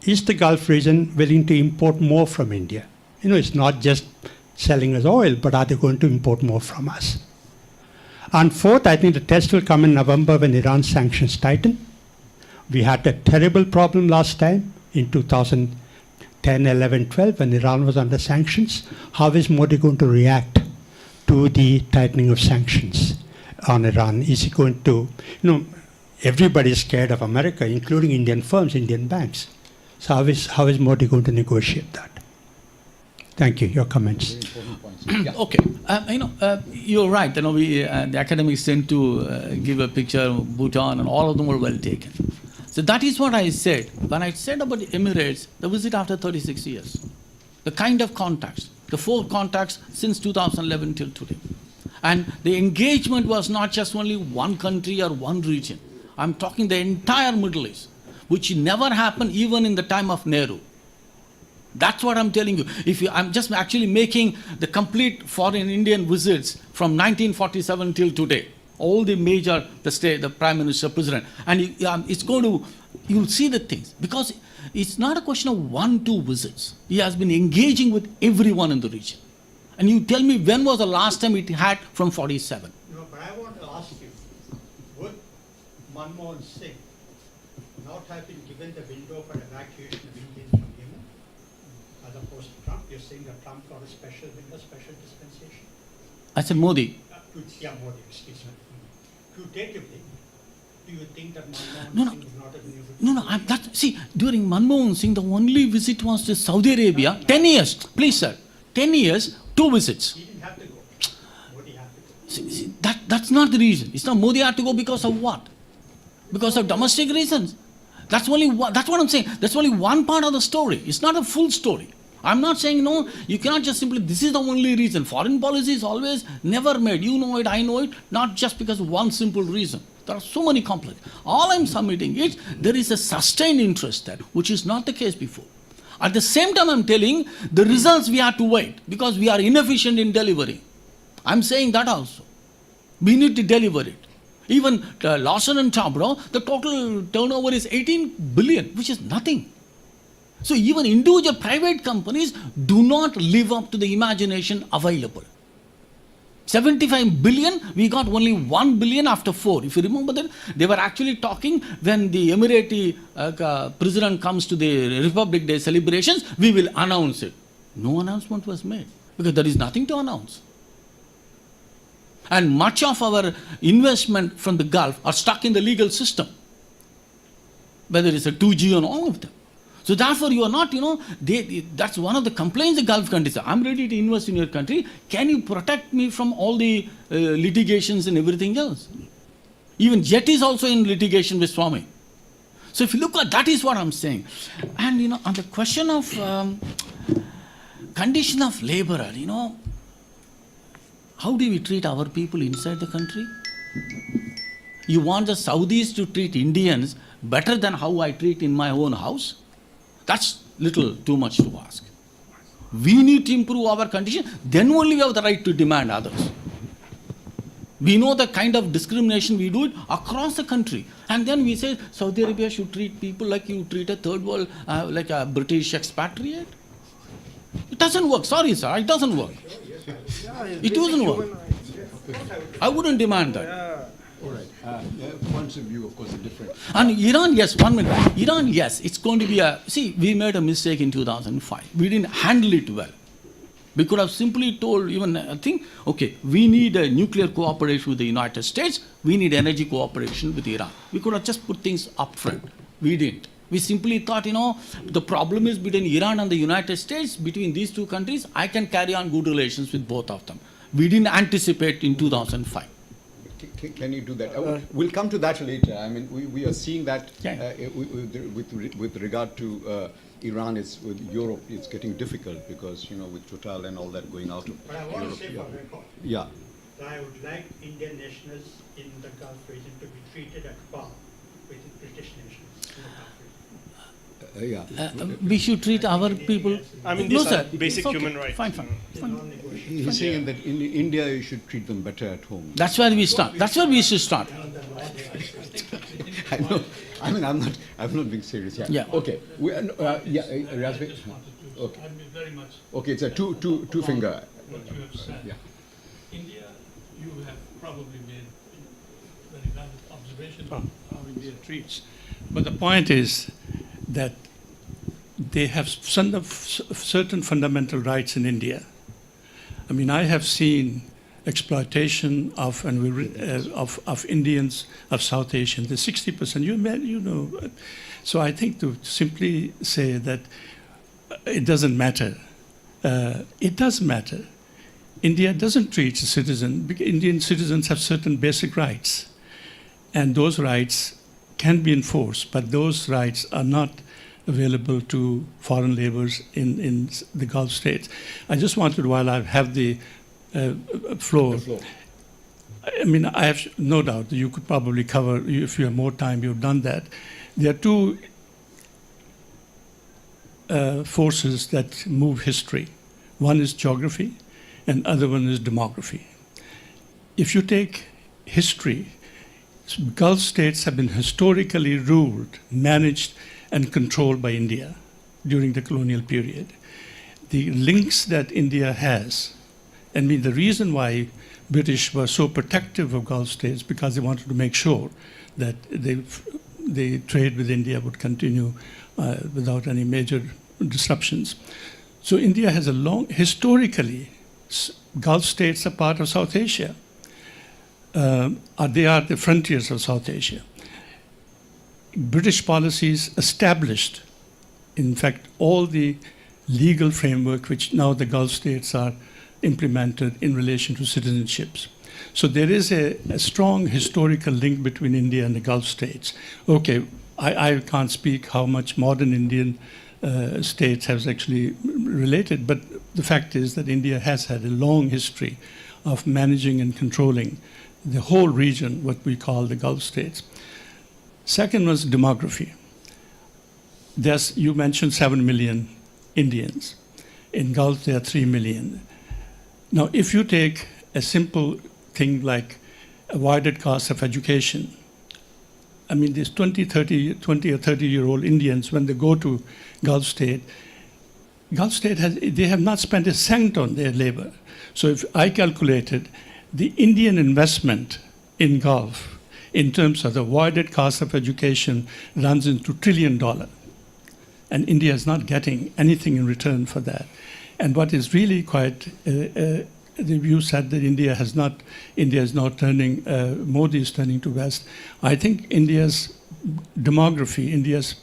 Speaker 4: is the Gulf region willing to import more from India? It's not just selling us oil, but are they going to import more from us? And fourth, I think the test will come in November when Iran sanctions tighten. We had a terrible problem last time in 2010, 11, 12 when Iran was under sanctions. How is Modi going to react to the tightening of sanctions on Iran? Is he going to, everybody is scared of America, including Indian firms, Indian banks. So how is Modi going to negotiate that? Thank you. Your comments.
Speaker 2: Yeah. Okay. You're right. The academics tend to give a picture of Bhutan, and all of them were well taken. So that is what I said. When I said about the Emirates, the visit after 36 years, the kind of contacts, the 4 contacts since 2011 till today. And the engagement was not just only one country or one region. I'm talking the entire Middle East, which never happened even in the time of Nehru. That's what I'm telling you. I'm just actually making the complete foreign Indian visits from 1947 till today. All the major, the Prime Minister, President. And you'll see the things. Because it's not a question of 1-2 visits. He has been engaging with everyone in the region. And you tell me when was the last time it had from 47?
Speaker 4: No, but I want to ask you, would Manmohan Singh not have been given the window for evacuation of Indians from Yemen, as opposed to Trump? You're saying that Trump got a special window, special dispensation?
Speaker 2: I said Modi.
Speaker 4: Modi, excuse me. Quantitatively, do you think that Manmohan
Speaker 2: No.
Speaker 4: Singh would not have been able to...
Speaker 2: See, during Manmohan Singh, the only visit was to Saudi Arabia. 10 years, please sir. 10 years, 2 visits.
Speaker 4: He didn't have to go. Modi had to go.
Speaker 2: See, that's not the reason. It's not Modi had to go because of what? Because of domestic reasons. That's only one, that's what I'm saying. That's only one part of the story. It's not a full story. I'm not saying, no, you cannot just simply, this is the only reason. Foreign policy is always never made. You know it, I know it, not just because of one simple reason. There are so many complex. All I'm submitting is there is a sustained interest there, which is not the case before. At the same time, I'm telling the results we have to wait because we are inefficient in delivering. I'm saying that also. We need to deliver it. Even Lawson and Toubro, the total turnover is 18 billion, which is nothing. So even individual private companies do not live up to the imagination available. 75 billion, we got only 1 billion after 4. If you remember that, they were actually talking when the Emirati president comes to the Republic Day celebrations, we will announce it. No announcement was made because there is nothing to announce. And much of our investment from the Gulf are stuck in the legal system, whether it's a 2G and all of them. So therefore, you are not, that's one of the complaints the Gulf countries are. I'm ready to invest in your country. Can you protect me from all the litigations and everything else? Even Jet is also in litigation with Swami. So if you look at that is what I'm saying. And, on the question of condition of laborer, how do we treat our people inside the country? You want the Saudis to treat Indians better than how I treat in my own house? That's little too much to ask. We need to improve our condition, then only we have the right to demand others. We know the kind of discrimination we do it across the country. And then we say Saudi Arabia should treat people like you treat a third world, like a British expatriate. It doesn't work. Sorry, sir, it doesn't work. It doesn't work. I wouldn't demand that.
Speaker 1: All right. Points of view, of course, are different.
Speaker 2: And Iran, yes, 1 minute. Iran, yes, it's going to be we made a mistake in 2005. We didn't handle it well. We could have simply told okay, we need a nuclear cooperation with the United States, we need energy cooperation with Iran. We could have just put things up front. We didn't. We simply thought, the problem is between Iran and the United States, between these two countries, I can carry on good relations with both of them. We didn't anticipate in 2005.
Speaker 1: Can you do that? We'll come to that later. I mean, we are seeing that with regard to Iran, with Europe, it's getting difficult because, with Total and all that going out of
Speaker 4: But I want
Speaker 1: Europe.
Speaker 4: to say for record,
Speaker 1: Yeah.
Speaker 4: that I would like Indian nationals in the Gulf region to be treated at par with British nationals in the Gulf region.
Speaker 2: We should treat our people.
Speaker 5: I mean,
Speaker 2: No,
Speaker 5: these
Speaker 2: sir,
Speaker 5: are basic
Speaker 2: it's okay.
Speaker 5: human rights.
Speaker 2: Fine.
Speaker 1: He's saying that in India, you should treat them better at home.
Speaker 2: That's where we start. That's where we should start.
Speaker 1: I know. I mean, I'm not being serious. Yeah.
Speaker 2: Yeah.
Speaker 1: Okay. Razvi? Okay.
Speaker 6: Very much
Speaker 1: Okay. It's a two finger.
Speaker 6: what you have said.
Speaker 1: Yeah.
Speaker 6: India, you have probably made very valid observation on how India treats. But the point is that they have certain fundamental rights in India. I mean, I have seen exploitation of Indians, of South Asians. The 60%, So I think to simply say that it doesn't matter. It does matter. India doesn't treat a citizen, because Indian citizens have certain basic rights. And those rights can be enforced, but those rights are not available to foreign laborers in the Gulf states. I just wanted, while I have the floor, I mean, I have no doubt that you could probably cover, if you have more time, you've done that. There are two forces that move history. One is geography, and other one is demography. If you take history, Gulf states have been historically ruled, managed, and controlled by India during the colonial period. The links that India has, I mean, the reason why British were so protective of Gulf states because they wanted to make sure that the trade with India would continue without any major disruptions. So India has a historically, Gulf states are part of South Asia. They are the frontiers of South Asia. British policies established, in fact, all the legal framework which now the Gulf states are implemented in relation to citizenships. So there is a strong historical link between India and the Gulf states. Okay, I can't speak how much modern Indian states have actually related, but the fact is that India has had a long history of managing and controlling the whole region, what we call the Gulf states. Second was demography. You mentioned 7 million Indians. In Gulf, there are 3 million. Now, if you take a simple thing like avoided cost of education, I mean, these 20 or 30-year-old Indians, when they go to Gulf state they have not spent a cent on their labor. So if I calculated the Indian investment in Gulf in terms of the avoided cost of education runs into $1 trillion. And India is not getting anything in return for that. And what is really quite, you said that India is now turning, Modi is turning to West. I think India's demography,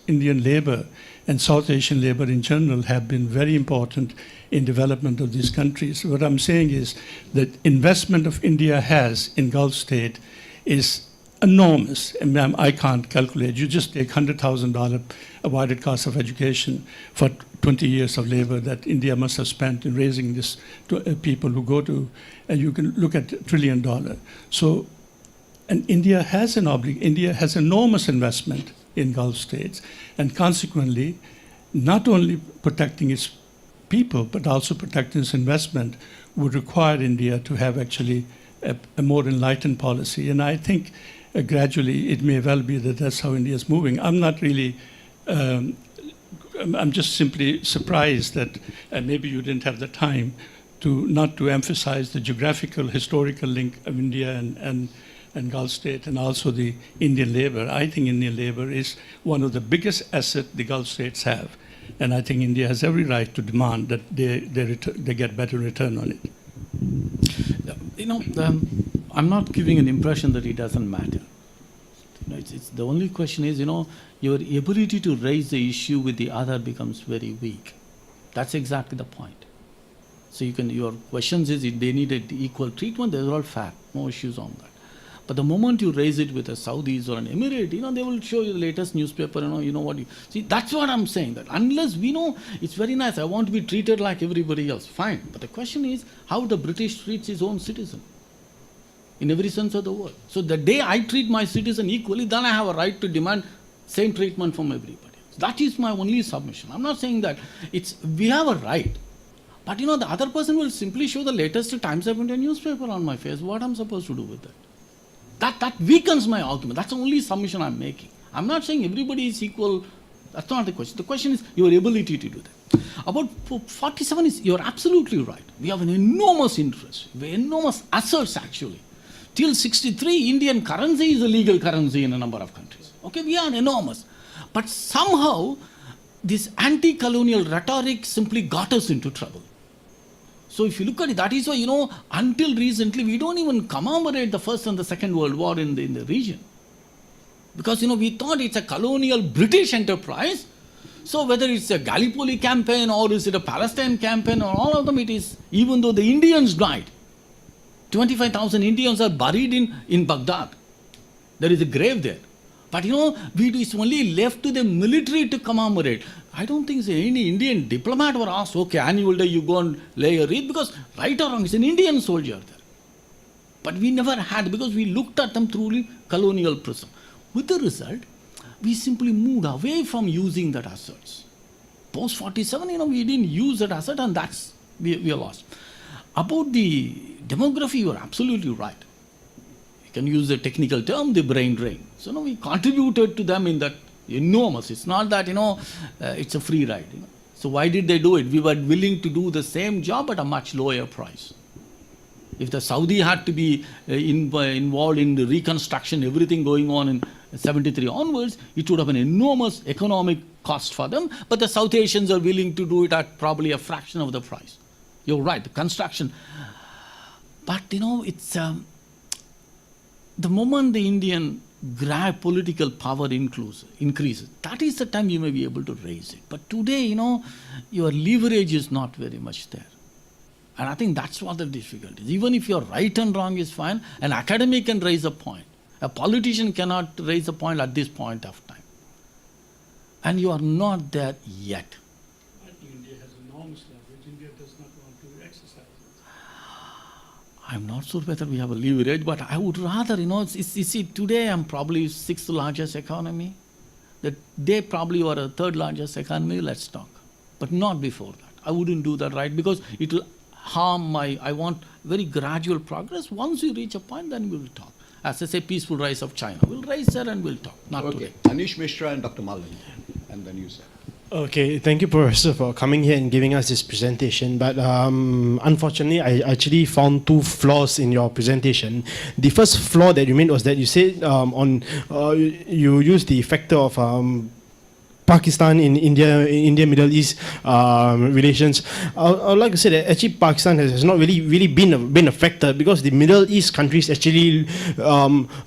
Speaker 6: Indian labor and South Asian labor in general have been very important in development of these countries. What I'm saying is that investment of India has in Gulf state is enormous. And I can't calculate. You just take $100,000 avoided cost of education for 20 years of labor that India must have spent in raising this to, people who go to, and you can look at $1 trillion. So, and India has India has enormous investment in Gulf states, and consequently, not only protecting its people, but also protecting its investment would require India to have actually a more enlightened policy. And I think gradually it may well be that that's how India is moving. I'm not really, I'm just simply surprised that maybe you didn't have the time not to emphasize the geographical, historical link of India and Gulf state, and also the Indian labor. I think Indian labor is one of the biggest assets the Gulf states have. And I think India has every right to demand that they get better return on it. I'm not giving an impression that it doesn't matter. It's the only question is, your ability to raise the issue with the other becomes very weak. That's exactly the point. So your questions is if they need an equal treatment, they're all fair, no issues on that. But the moment you raise it with a Saudis or an Emirate, they will show you the latest newspaper, see, that's what I'm saying, that unless we know, it's very nice, I want to be treated like everybody else, fine. But the question is how the British treats his own citizen, in every sense of the word. So the day I treat my citizen equally, then I have a right to demand same treatment from everybody else. That is my only submission. I'm not saying that we have a right. But the other person will simply show the latest Times of India newspaper on my face. What I'm supposed to do with that? That weakens my argument. That's the only submission I'm making. I'm not saying everybody is equal. That's not the question. The question is your ability to do that. About 47 you're absolutely right. We have an enormous interest, enormous assets actually. Till 63, Indian currency is a legal currency in a number of countries. Okay, we are enormous. But somehow, this anti-colonial rhetoric simply got us into trouble. So if you look at it, that is why, until recently, we don't even commemorate the First and the Second World War in the region. Because, we thought it's a colonial British enterprise. So whether it's a Gallipoli campaign or is it a Palestine campaign or all of them, it is, even though the Indians died, 25,000 Indians are buried in Baghdad. There is a grave there. But it's only left to the military to commemorate. I don't think any Indian diplomat were asked, okay, annual day you go and lay a wreath, because right or wrong, it's an Indian soldier there. But we never had, because we looked at them through colonial prism. With the result, we simply moved away from using that assets. Post 47, we didn't use that asset, and that's, we are lost. About the demography, you are absolutely right. You can use the technical term, the brain drain. So we contributed to them in that enormous. It's not that, it's a free ride. So why did they do it? We were willing to do the same job at a much lower price. If the Saudi had to be involved in the reconstruction, everything going on in 73 onwards, it would have an enormous economic cost for them. But the South Asians are willing to do it at probably a fraction of the price. You're right, the construction. But, it's the moment the Indian political power increases, that is the time you may be able to raise it. But today, your leverage is not very much there. And I think that's what the difficulty is. Even if you're right and wrong is fine, an academic can raise a point. A politician cannot raise a point at this point of time.
Speaker 2: And you are not there yet.
Speaker 6: I think India has enormous leverage. India does not want to exercise it.
Speaker 2: I'm not sure whether we have a leverage, but I would rather, you see, today I'm probably sixth largest economy. That they probably were a third largest economy, let's talk. But not before that. I wouldn't do that, right? Because it will harm I want very gradual progress. Once we reach a point, then we will talk. As I say, peaceful rise of China. We'll rise there and we'll talk, not
Speaker 1: Okay,
Speaker 2: today.
Speaker 1: Anish Mishra and Dr. Mallan, and then you, sir.
Speaker 5: Okay, thank you, Professor, for coming here and giving us this presentation. But unfortunately, I actually found two flaws in your presentation. The first flaw that you made was that you said you used the factor of Pakistan in India, Middle East relations. I would like to say that actually Pakistan has not really been a factor, because the Middle East countries actually,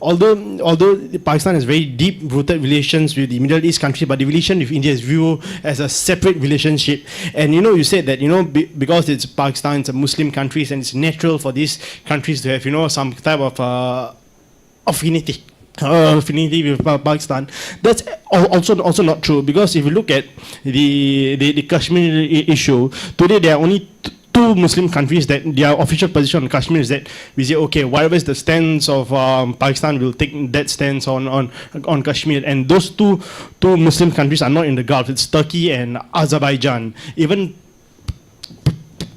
Speaker 5: although Pakistan has very deep-rooted relations with the Middle East countries, but the relation with India is viewed as a separate relationship. And you said that because it's Pakistan, it's a Muslim country, and it's natural for these countries to have some type of affinity with Pakistan. That's also not true, because if you look at the Kashmir issue, today there are only two Muslim countries that their official position on Kashmir is that we say, okay, whatever is the stance of Pakistan, will take that stance on Kashmir. And those two Muslim countries are not in the Gulf. It's Turkey and Azerbaijan. Even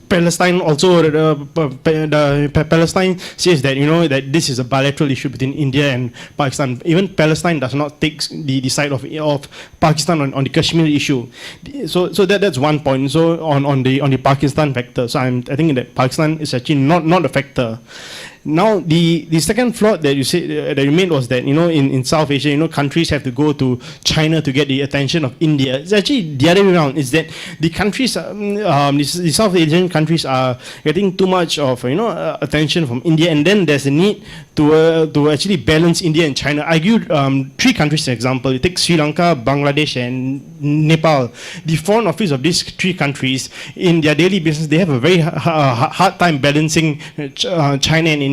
Speaker 5: Palestine also, Palestine says that that this is a bilateral issue between India and Pakistan. Even Palestine does not take the side of Pakistan on the Kashmir issue. So that's one point. So on the Pakistan factor. So I think that Pakistan is actually not a factor. Now, the second flaw that you said that you made was that in South Asia, countries have to go to China to get the attention of India. It's actually the other way around. Is that the countries, the South Asian countries are getting too much of attention from India, and then there's a need to actually balance India and China. I give three countries an example. You take Sri Lanka, Bangladesh, and Nepal. The foreign office of these three countries, in their daily business, they have a very hard time balancing China and India.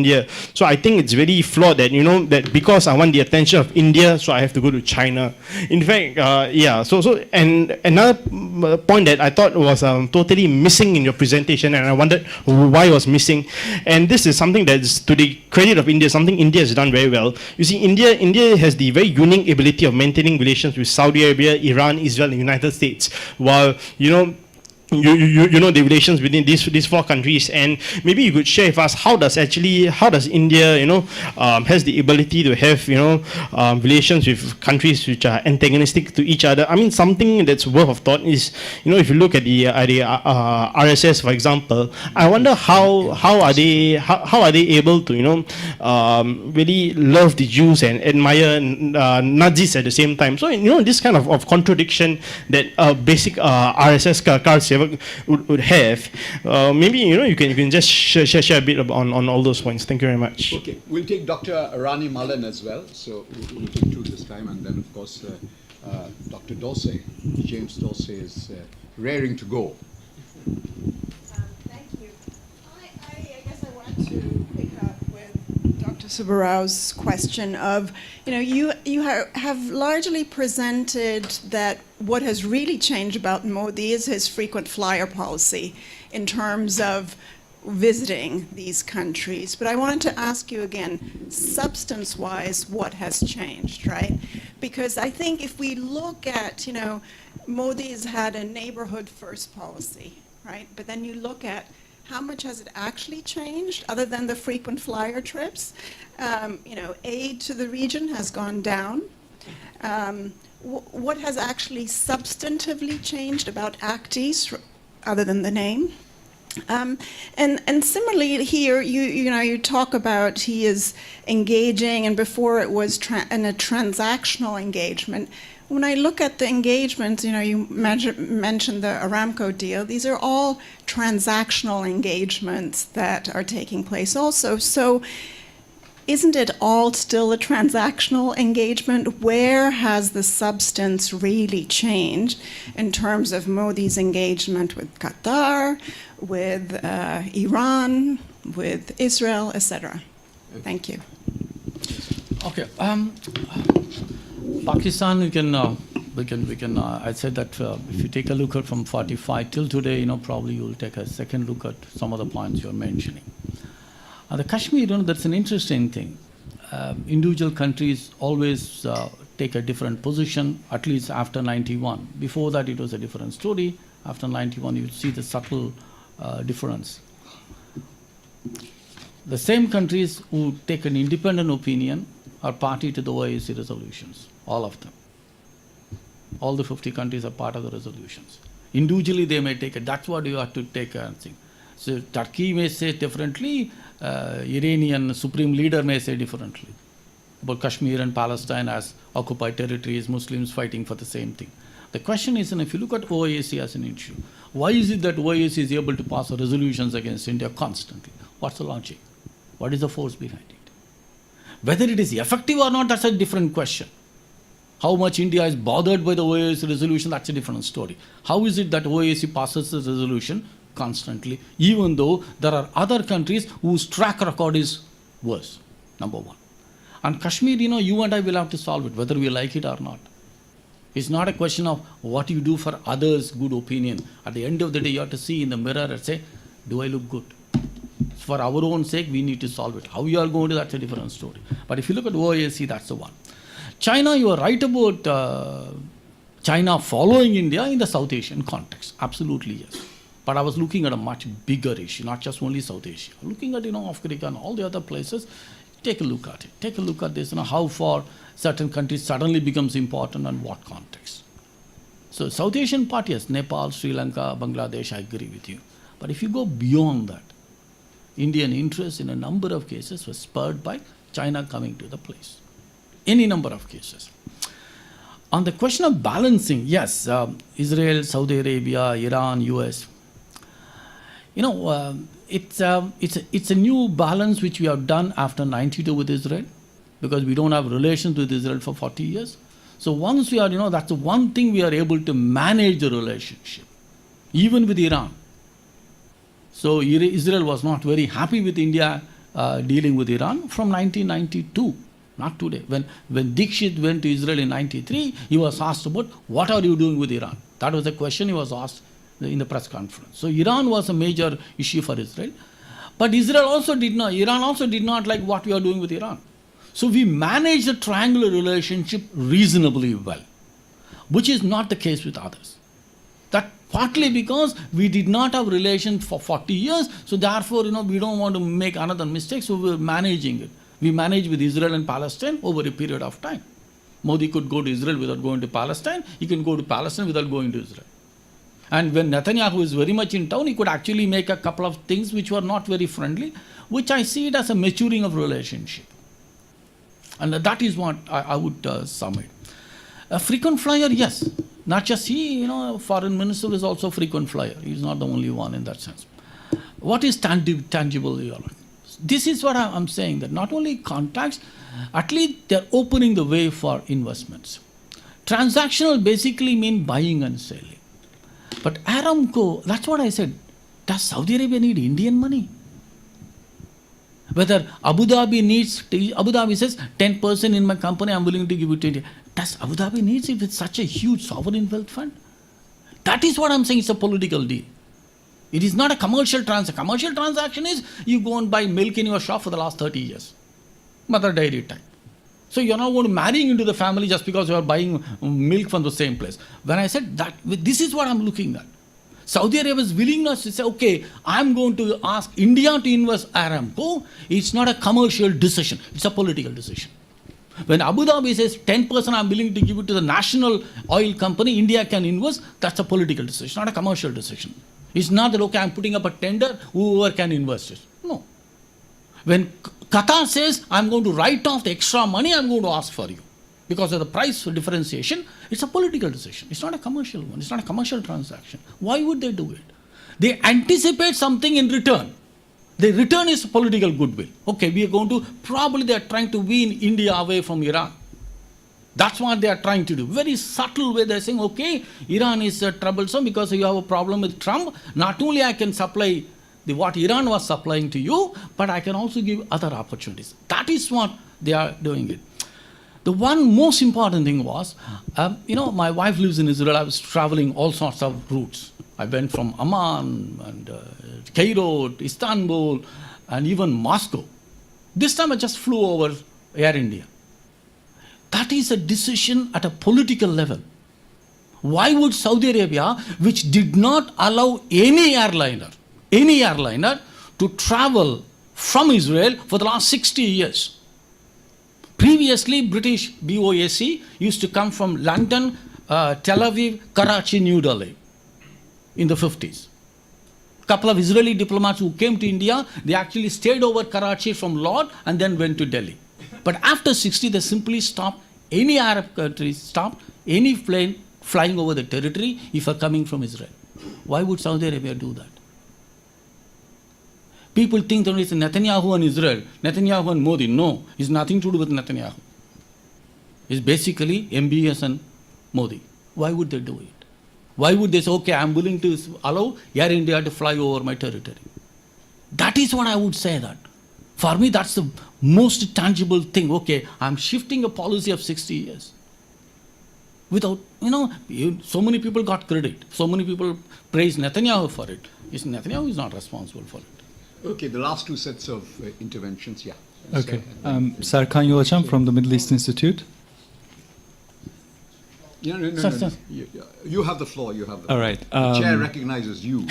Speaker 5: So I think it's very flawed that that because I want the attention of India, so I have to go to China. In fact, yeah. So and another point that I thought was totally missing in your presentation, and I wondered why it was missing. And this is something that is to the credit of India, something India has done very well. You see, India has the very unique ability of maintaining relations with Saudi Arabia, Iran, Israel, and the United States, while the relations within these four countries. And maybe you could share with us how does India has the ability to have relations with countries which are antagonistic to each other. I mean, something that's worth of thought is if you look at the RSS, for example, I wonder how are they able to really love the Jews and admire Nazis at the same time. So this kind of contradiction that basic RSS cards would have. Maybe you can just share a bit on all those points. Thank you very much.
Speaker 1: Okay, we'll take Dr. Rani Malan as well. So we'll take two this time, and then of course Dr. Dorsey, James Dorsey, is raring to go.
Speaker 7: Thank you. I guess I want to pick up with Dr. Subbarao's question of, you have largely presented that what has really changed about Modi is his frequent flyer policy in terms of visiting these countries. But I wanted to ask you again, substance-wise, what has changed, right? Because I think if we look at, Modi's had a neighborhood-first policy, right? But then you look at how much has it actually changed other than the frequent flyer trips? Aid to the region has gone down. What has actually substantively changed about ACTIS other than the name? And similarly here, you talk about he is engaging, and before it was in a transactional engagement. When I look at the engagements, you mentioned the Aramco deal. These are all transactional engagements that are taking place also. So isn't it all still a transactional engagement? Where has the substance really changed in terms of Modi's engagement with Qatar, with Iran, with Israel, etc.? Thank you.
Speaker 2: Okay. Pakistan, you can We can. I said that if you take a look at from 45 till today, probably you'll take a second look at some of the points you're mentioning. The Kashmir, that's an interesting thing. Individual countries always take a different position, at least after 91. Before that, it was a different story. After 91, you see the subtle difference. The same countries who take an independent opinion are party to the OIC resolutions, all of them. All the 50 countries are part of the resolutions. Individually, they may take it. That's what you have to take a thing. So Turkey may say differently, Iranian supreme leader may say differently about Kashmir and Palestine as occupied territories, Muslims fighting for the same thing. The question is, and if you look at OIC as an issue, why is it that OIC is able to pass resolutions against India constantly? What's the logic? What is the force behind it? Whether it is effective or not, that's a different question. How much India is bothered by the OIC resolution, that's a different story. How is it that OIC passes this resolution constantly, even though there are other countries whose track record is worse? Number one. And Kashmir, you and I will have to solve it, whether we like it or not. It's not a question of what you do for others' good opinion. At the end of the day, you have to see in the mirror and say, do I look good? For our own sake, we need to solve it. How you are going to, that's a different story. But if you look at OIC, that's the one. China, you are right about China following India in the South Asian context. Absolutely, yes. But I was looking at a much bigger issue, not just only South Asia. Looking at, Africa and all the other places, take a look at it. Take a look at this, how far certain countries suddenly becomes important and what context. So South Asian part, yes, Nepal, Sri Lanka, Bangladesh, I agree with you. But if you go beyond that, Indian interest in a number of cases was spurred by China coming to the place. Any number of cases. On the question of balancing, yes, Israel, Saudi Arabia, Iran, US, it's a new balance which we have done after 92 with Israel, because we don't have relations with Israel for 40 years. So once we are, that's the one thing we are able to manage the relationship, even with Iran. So Israel was not very happy with India dealing with Iran from 1992. Not today. When Dixit went to Israel in 93, he was asked about, what are you doing with Iran? That was the question he was asked in the press conference. So Iran was a major issue for Israel. But Iran also did not like what we are doing with Iran. So we managed the triangular relationship reasonably well, which is not the case with others. That partly because we did not have relations for 40 years, so therefore, we don't want to make another mistake, so we're managing it. We manage with Israel and Palestine over a period of time. Modi could go to Israel without going to Palestine. He can go to Palestine without going to Israel. And when Netanyahu is very much in town, he could actually make a couple of things which were not very friendly, which I see it as a maturing of relationship. And that is what I would sum it. A frequent flyer, yes. Not just he, foreign minister is also a frequent flyer. He's not the only one in that sense. What is tangible? This is what I'm saying, that not only contacts, at least they're opening the way for investments. Transactional basically mean buying and selling. But Aramco, that's what I said. Does Saudi Arabia need Indian money? Whether Abu Dhabi says 10% in my company, I'm willing to give it to India. Does Abu Dhabi needs it with such a huge sovereign wealth fund? That is what I'm saying, it's a political deal. It is not a commercial transaction. Commercial transaction is you go and buy milk in your shop for the last 30 years. Mother dairy type. So you're not going to marry into the family just because you are buying milk from the same place. When I said that, this is what I'm looking at. Saudi Arabia's willingness to say, okay, I'm going to ask India to invest Aramco. It's not a commercial decision. It's a political decision. When Abu Dhabi says 10% I'm willing to give it to the national oil company, India can invest, that's a political decision, not a commercial decision. It's not that, okay, I'm putting up a tender, whoever can invest it. No. When Qatar says, I'm going to write off the extra money, I'm going to ask for you. Because of the price differentiation, it's a political decision. It's not a commercial one. It's not a commercial transaction. Why would they do it? They anticipate something in return. The return is political goodwill. Okay, we are going to, probably they are trying to wean India away from Iran. That's what they are trying to do. Very subtle way they're saying, okay, Iran is troublesome because you have a problem with Trump. Not only I can supply what Iran was supplying to you, but I can also give other opportunities. That is what they are doing it. The one most important thing was, my wife lives in Israel. I was traveling all sorts of routes. I went from Amman and Cairo, Istanbul, and even Moscow. This time I just flew over Air India. That is a decision at a political level. Why would Saudi Arabia, which did not allow any airliner to travel from Israel for the last 60 years? Previously, British BOAC used to come from London, Tel Aviv, Karachi, New Delhi in the 50s. A couple of Israeli diplomats who came to India, they actually stayed over Karachi from Lord and then went to Delhi. But after 60, they simply stopped any Arab countries, stopped any plane flying over the territory if are coming from Israel. Why would Saudi Arabia do that? People think that it's Netanyahu and Israel, Netanyahu and Modi. No, it's nothing to do with Netanyahu. It's basically MBS and Modi. Why would they do it? Why would they say, okay, I'm willing to allow Air India to fly over my territory? That is what I would say that. For me, that's the most tangible thing. Okay, I'm shifting a policy of 60 years. Without, so many people got credit. So many people praise Netanyahu for it. Netanyahu is not responsible for it.
Speaker 1: Okay, the last two sets of interventions, yeah.
Speaker 8: Okay. Serkan Yolachan from the Middle East Institute.
Speaker 1: No.
Speaker 2: Sir.
Speaker 1: You have the floor,
Speaker 8: All right.
Speaker 1: The chair recognizes you.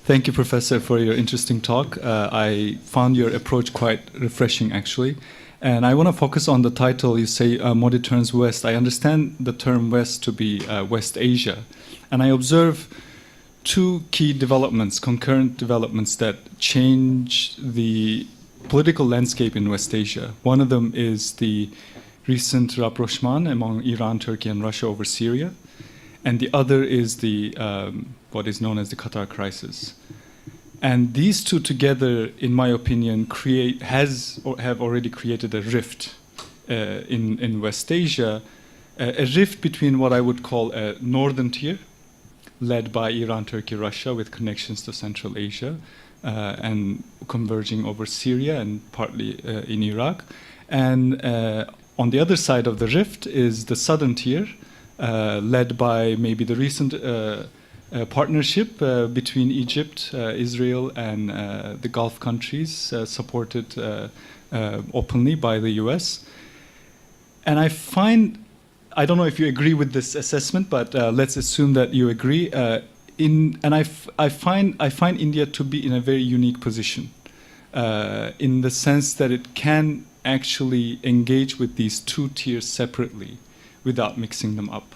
Speaker 8: Thank you, Professor, for your interesting talk. I found your approach quite refreshing, actually. And I want to focus on the title. You say Modi turns west. I understand the term west to be West Asia. And I observe two key developments, concurrent developments that change the political landscape in West Asia. One of them is the recent rapprochement among Iran, Turkey, and Russia over Syria. And the other is the what is known as the Qatar crisis. And these two together, in my opinion, have already created a rift in West Asia, a rift between what I would call a northern tier, led by Iran, Turkey, Russia, with connections to Central Asia, and converging over Syria and partly in Iraq. And on the other side of the rift is the southern tier, led by maybe the recent partnership between Egypt, Israel, and the Gulf countries, supported openly by the US. And I don't know if you agree with this assessment, but let's assume that you agree. I find India to be in a very unique position, in the sense that it can actually engage with these two tiers separately, without mixing them up.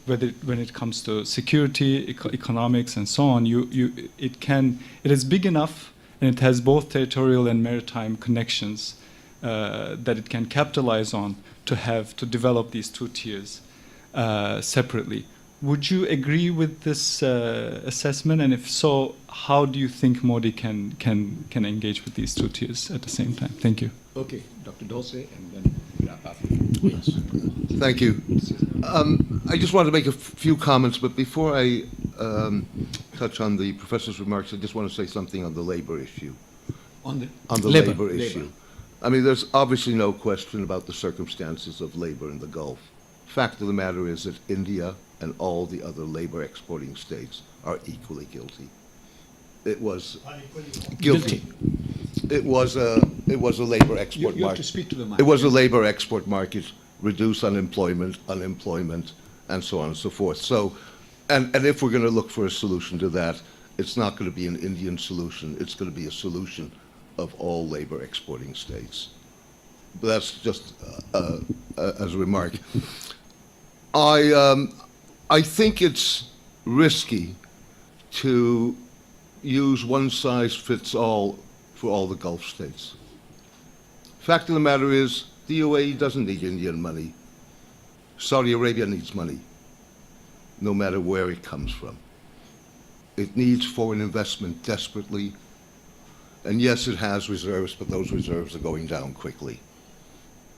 Speaker 8: When it comes to security, economics, and so on, it is big enough, and it has both territorial and maritime connections that it can capitalize on to develop these two tiers separately. Would you agree with this assessment? And if so, how do you think Modi can engage with these two tiers at the same time? Thank you.
Speaker 1: Okay, Dr. Dose, and then
Speaker 2: Yes.
Speaker 9: Thank you. I just wanted to make a few comments, but before I touch on the professor's remarks, I just want to say something on the labor issue.
Speaker 1: on the
Speaker 9: Labor issue. I mean, there's obviously no question about the circumstances of labor in the Gulf. Fact of the matter is that India and all the other labor exporting states are equally guilty. It was guilty. It was a labor export
Speaker 1: You have
Speaker 9: market.
Speaker 1: to speak to the mic.
Speaker 9: It was a labor export market, reduce unemployment, and so on and so forth. So, and if we're going to look for a solution to that, it's not going to be an Indian solution. It's going to be a solution of all labor exporting states. But that's just as a remark. I think it's risky to use one size fits all for all the Gulf states. Fact of the matter is, the UAE doesn't need Indian money. Saudi Arabia needs money, no matter where it comes from. It needs foreign investment desperately. And yes, it has reserves, but those reserves are going down quickly.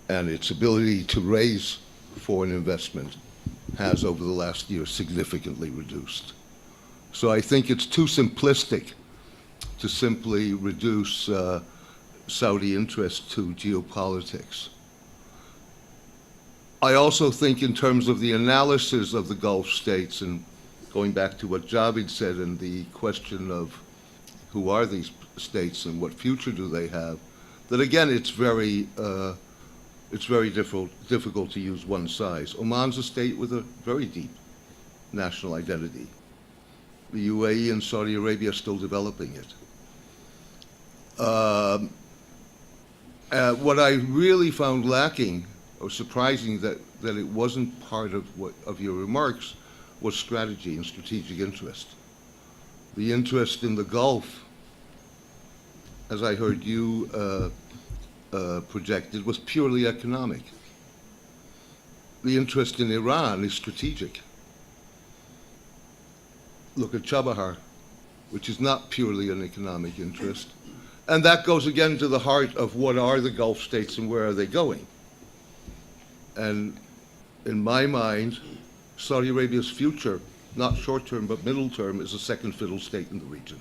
Speaker 9: And its ability to raise foreign investment has, over the last year, significantly reduced. So I think it's too simplistic to simply reduce Saudi interest to geopolitics. I also think in terms of the analysis of the Gulf states, and going back to what Javid said and the question of who are these states and what future do they have, that again, it's very difficult to use one size. Oman's a state with a very deep national identity. The UAE and Saudi Arabia are still developing it. What I really found lacking or surprising that it wasn't part of your remarks was strategy and strategic interest. The interest in the Gulf, as I heard you projected, was purely economic. The interest in Iran is strategic. Look at Chabahar, which is not purely an economic interest. And that goes again to the heart of what are the Gulf states and where are they going. And in my mind, Saudi Arabia's future, not short term but middle term, is a second fiddle state in the region.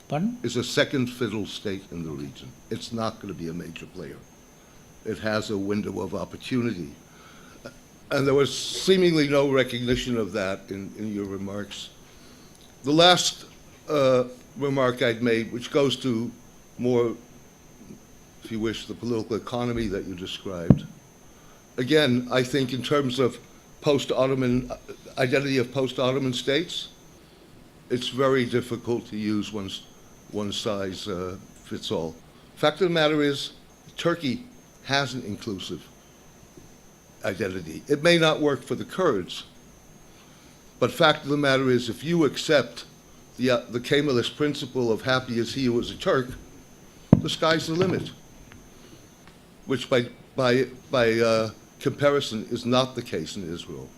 Speaker 2: Pardon?
Speaker 9: Is a second fiddle state in the region. It's not going to be a major player. It has a window of opportunity. And there was seemingly no recognition of that in your remarks. The last remark I'd made, which goes to more, if you wish, the political economy that you described. Again, I think in terms of post-Ottoman, identity of post-Ottoman states, it's very difficult to use one size fits all. Fact of the matter is, Turkey has an inclusive identity. It may not work for the Kurds, but fact of the matter is, if you accept the Kemalist principle of happy is he who is a Turk, the sky's the limit, which by comparison is not the case in Israel.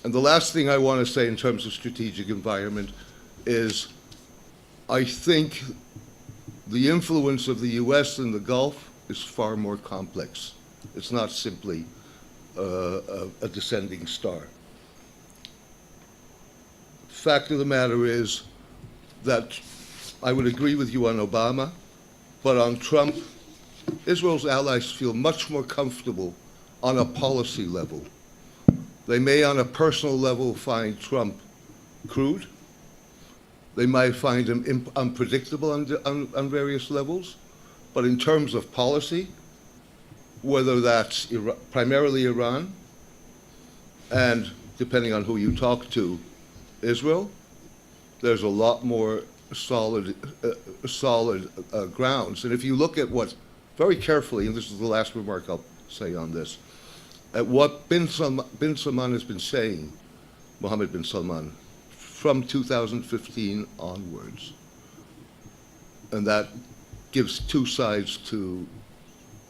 Speaker 9: And the last thing I want to say in terms of strategic environment is I think the influence of the US in the Gulf is far more complex. It's not simply a descending star. Fact of the matter is that I would agree with you on Obama, but on Trump, Israel's allies feel much more comfortable on a policy level. They may on a personal level find Trump crude. They might find him unpredictable on various levels, but in terms of policy, whether that's primarily Iran, and depending on who you talk to, Israel, there's a lot more solid grounds. And if you look at what, very carefully, and this is the last remark I'll say on this, at what bin Salman has been saying, Mohammed bin Salman, from 2015 onwards. And that gives two sides to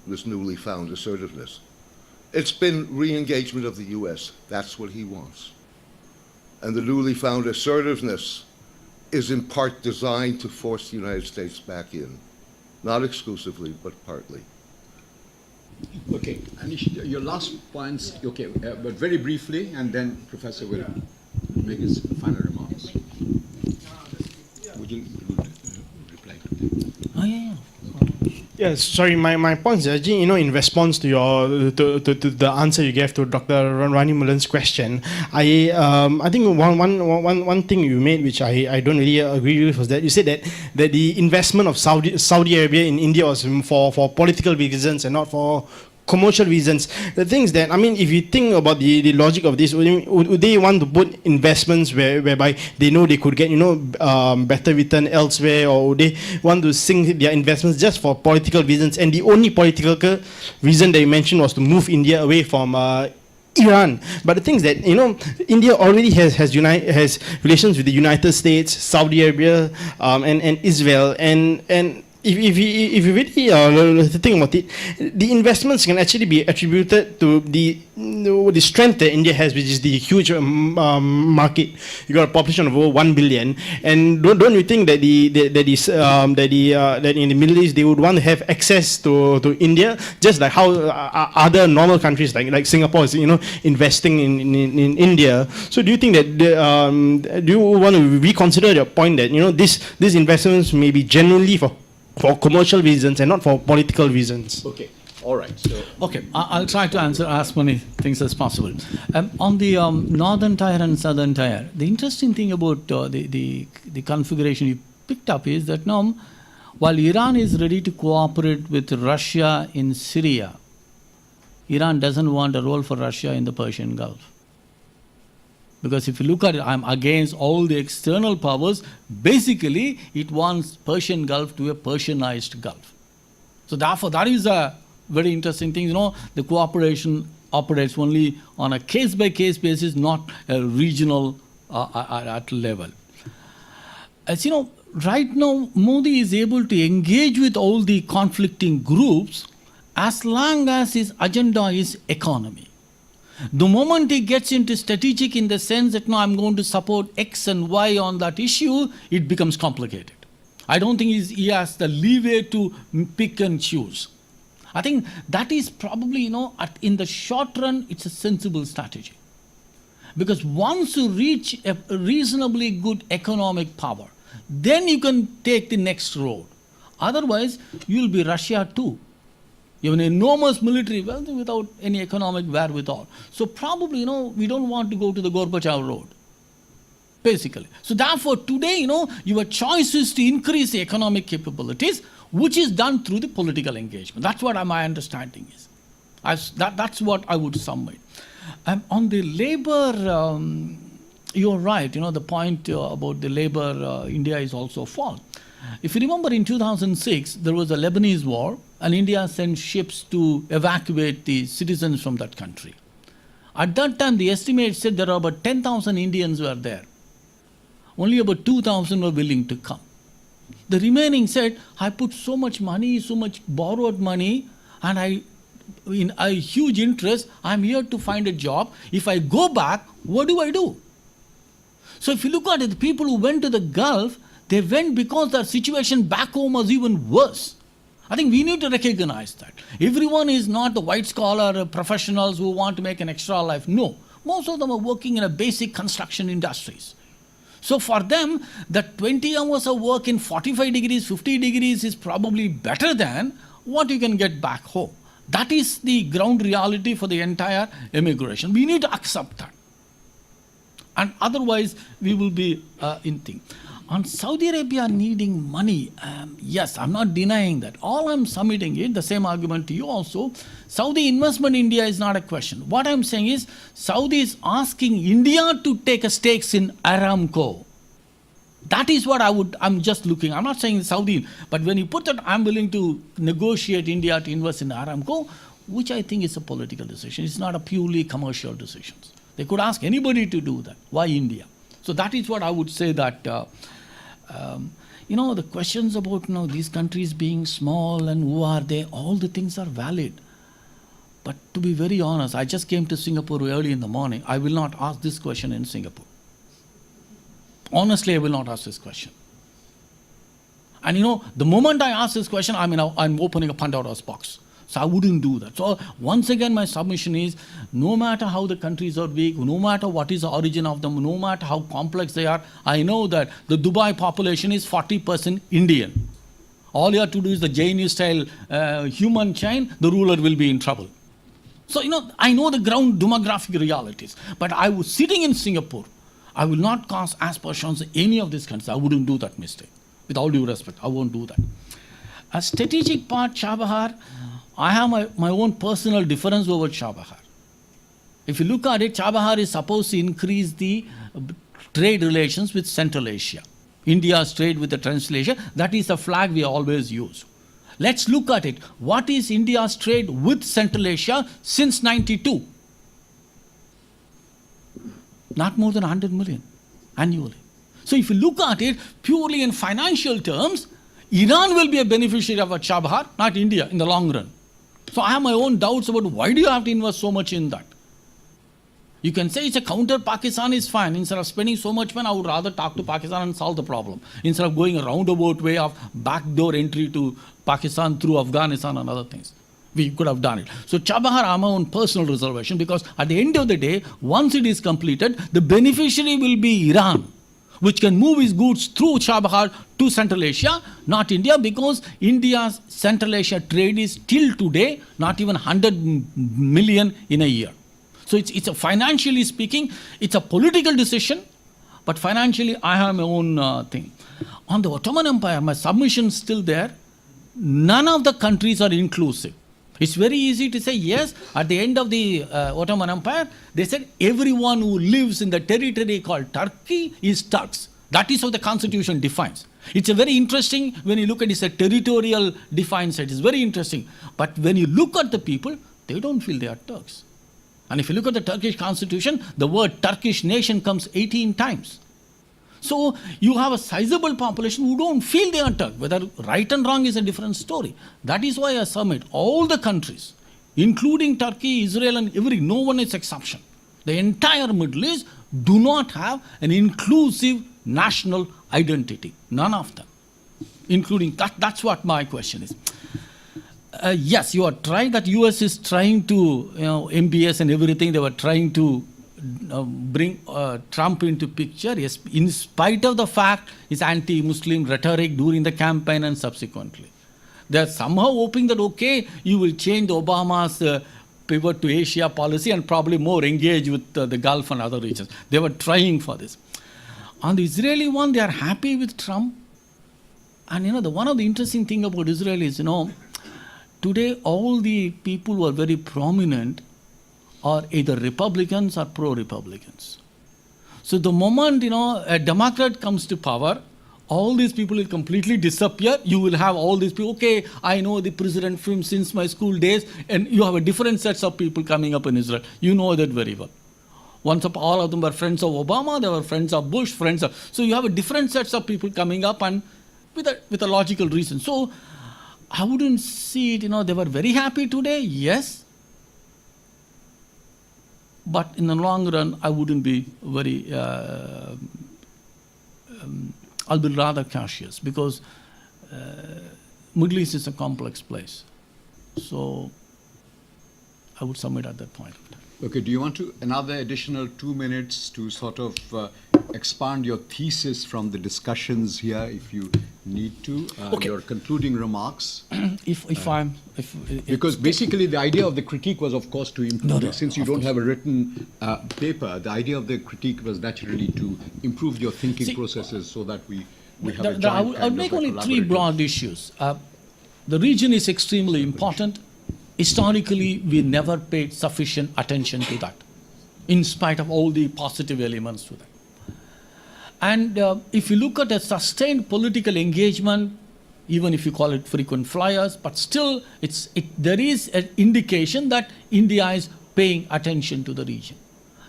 Speaker 9: this newly found assertiveness. It's been re-engagement of the US. That's what he wants. And the newly found assertiveness is in part designed to force the United States back in. Not exclusively, but partly.
Speaker 1: Okay, Anish, your last points, okay, but very briefly, and then Professor will make his final remarks. Would you reply to that?
Speaker 2: Oh, yeah.
Speaker 5: Yes, sorry, my points, actually, in response to your to the answer you gave to Dr. Rani Mullen's question, I think one thing you made which I don't really agree with was that you said that the investment of Saudi Arabia in India was for political reasons and not for commercial reasons. The thing is that, I mean, if you think about the logic of this, would they want to put investments whereby they know they could get, better return elsewhere, or would they want to sink their investments just for political reasons? And the only political reason they mentioned was to move India away from Iran. But the thing is that, India already has relations with the United States, Saudi Arabia, and Israel, and if you really think about it, the investments can actually be attributed to the strength that India has, which is the huge market. You got a population of over 1 billion, and don't you think that that in the Middle East they would want to have access to India, just like how other normal countries like Singapore is investing in India? So do you think that do you want to reconsider your point that these investments may be genuinely for commercial reasons and not for political reasons?
Speaker 1: Okay, All right. So
Speaker 2: Okay, I'll try to answer as many things as possible. On the northern tier and southern tier, the interesting thing about the configuration you picked up is that now, while Iran is ready to cooperate with Russia in Syria, Iran doesn't want a role for Russia in the Persian Gulf. Because if you look at it, I'm against all the external powers. Basically, it wants Persian Gulf to a Persianized Gulf. So therefore, that is a very interesting thing. You know, the cooperation operates only on a case-by-case basis, not a regional at level. As you know, right now, Modi is able to engage with all the conflicting groups as long as his agenda is economy. The moment he gets into strategic in the sense that, no, I'm going to support X and Y on that issue, it becomes complicated. I don't think he has the leeway to pick and choose. I think that is probably, you know, in the short run, it's a sensible strategy. Because once you reach a reasonably good economic power, then you can take the next road. Otherwise, you'll be Russia too. You have an enormous military wealth without any economic wherewithal. So probably, you know, we don't want to go to the Gorbachev road, basically. So therefore, today, you know, your choice is to increase the economic capabilities, which is done through the political engagement. That's what my understanding is. That's what I would sum it. On the labor, you're right, you know, the point about the labor, India is also fault. If you remember, in 2006, there was a Lebanese war, and India sent ships to evacuate the citizens from that country. At that time, the estimate said there are about 10,000 Indians were there. Only about 2,000 were willing to come. The remaining said, I put so much money, so much borrowed money, and in a huge interest, I'm here to find a job. If I go back, what do I do? So if you look at it, the people who went to the Gulf, they went because their situation back home was even worse. I think we need to recognize that. Everyone is not the white-collar professionals who want to make an extra life. No. Most of them are working in a basic construction industries. So for them, the 20 hours of work in 45 degrees, 50 degrees is probably better than what you can get back home. That is the ground reality for the entire immigration. We need to accept that. And otherwise, we will be in thing. On Saudi Arabia needing money, yes, I'm not denying that. All I'm submitting is the same argument to you also. Saudi investment in India is not a question. What I'm saying is, Saudi is asking India to take a stakes in Aramco. That is what I'm just looking. I'm not saying Saudi, but when you put that, I'm willing to negotiate India to invest in Aramco, which I think is a political decision. It's not a purely commercial decision. They could ask anybody to do that. Why India? So that is what I would say that, you know, the questions about, you know, these countries being small and who are they, all the things are valid. But to be very honest, I just came to Singapore early in the morning. I will not ask this question in Singapore. Honestly, I will not ask this question. And you know, the moment I ask this question, I'm opening a Pandora's box. So I wouldn't do that. So once again, my submission is, no matter how the countries are big, no matter what is the origin of them, no matter how complex they are, I know that the Dubai population is 40% Indian. All you have to do is the Jain-style human chain, the ruler will be in trouble. So, you know, I know the ground demographic realities. But I was sitting in Singapore. I will not cause aspersions in any of these countries. I wouldn't do that mistake. With all due respect, I won't do that. A strategic part, Chabahar, I have my own personal difference over Chabahar. If you look at it, Chabahar is supposed to increase the trade relations with Central Asia. India's trade with the Central Asia, that is a flag we always use. Let's look at it. What is India's trade with Central Asia since 92? Not more than 100 million annually. So if you look at it purely in financial terms, Iran will be a beneficiary of a Chabahar, not India, in the long run. So I have my own doubts about why do you have to invest so much in that? You can say it's a counter Pakistan is fine. Instead of spending so much money, I would rather talk to Pakistan and solve the problem. Instead of going a roundabout way of backdoor entry to Pakistan through Afghanistan and other things. We could have done it. So Chabahar, I have my own personal reservation because at the end of the day, once it is completed, the beneficiary will be Iran, which can move its goods through Chabahar to Central Asia, not India, because India's Central Asia trade is till today not even 100 million in a year. So it's a financially speaking, it's a political decision, but financially I have my own thing. On the Ottoman Empire, my submission is still there. None of the countries are inclusive. It's very easy to say, yes, at the end of the Ottoman Empire, they said everyone who lives in the territory called Turkey is Turks. That is how the constitution defines. It's a very interesting, when you look at it, it's a territorial defined set. It's very interesting. But when you look at the people, they don't feel they are Turks. And if you look at the Turkish constitution, the word Turkish nation comes 18 times. So you have a sizable population who don't feel they are Turk. Whether right and wrong is a different story. That is why I submit all the countries, including Turkey, Israel, and no one is exception. The entire Middle East do not have an inclusive national identity. None of them, including that. That's what my question is. Yes, you are trying that. US is trying to, MBS and everything. They were trying to bring Trump into picture, yes, in spite of the fact his anti-Muslim rhetoric during the campaign and subsequently. They are somehow hoping that, okay, you will change Obama's pivot to Asia policy and probably more engage with the Gulf and other regions. They were trying for this. On the Israeli one, they are happy with Trump. And one of the interesting thing about Israel is, today all the people who are very prominent are either Republicans or pro-Republicans. So the moment, a Democrat comes to power, all these people will completely disappear. You will have all these people, okay, I know the president from since my school days, and you have a different sets of people coming up in Israel. You know that very well. Once upon all of them were friends of Obama, they were friends of Bush, so you have a different sets of people coming up and with a logical reason. So I wouldn't see it, they were very happy today, yes. But in the long run, I wouldn't be very, I'll be rather cautious because Middle East is a complex place. So I would submit at that point.
Speaker 1: Okay, do you want another additional 2 minutes to sort of expand your thesis from the discussions here, if you need to,
Speaker 2: okay.
Speaker 1: Your concluding remarks?
Speaker 2: Because
Speaker 1: basically the idea of the critique was, of course, to improve. Since you don't have a written paper, the idea of the critique was naturally to improve your thinking processes so that we have a joint
Speaker 2: I'll make only 3 broad issues. The region is extremely important. Historically, we never paid sufficient attention to that, in spite of all the positive elements to that. And if you look at a sustained political engagement, even if you call it frequent flyers, but still there is an indication that India is paying attention to the region.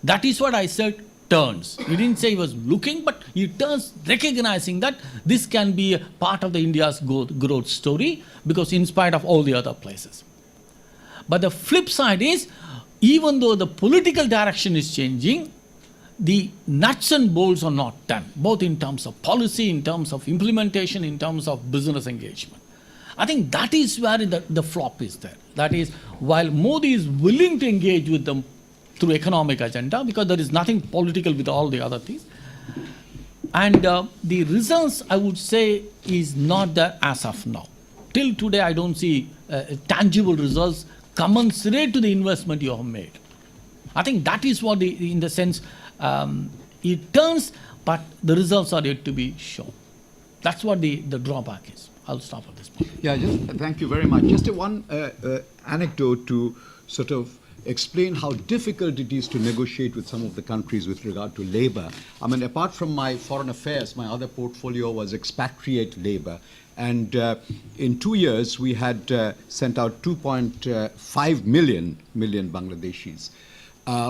Speaker 2: That is what I said, turns. You didn't say he was looking, but he turns, recognizing that this can be a part of the India's growth story, because in spite of all the other places. But the flip side is, even though the political direction is changing, the nuts and bolts are not done, both in terms of policy, in terms of implementation, in terms of business engagement. I think that is where the flop is there. That is, while Modi is willing to engage with them through economic agenda, because there is nothing political with all the other things, and the results, I would say, is not there as of now. Till today, I don't see tangible results commensurate to the investment you have made. I think that is what, in the sense, it turns, but the results are yet to be shown. That's what the drawback is. I'll stop at this point.
Speaker 1: Yeah, thank you very much. Just one anecdote to sort of explain how difficult it is to negotiate with some of the countries with regard to labor. I mean, apart from my foreign affairs, my other portfolio was expatriate labor. And in 2 years, we had sent out 2.5 million Bangladeshis.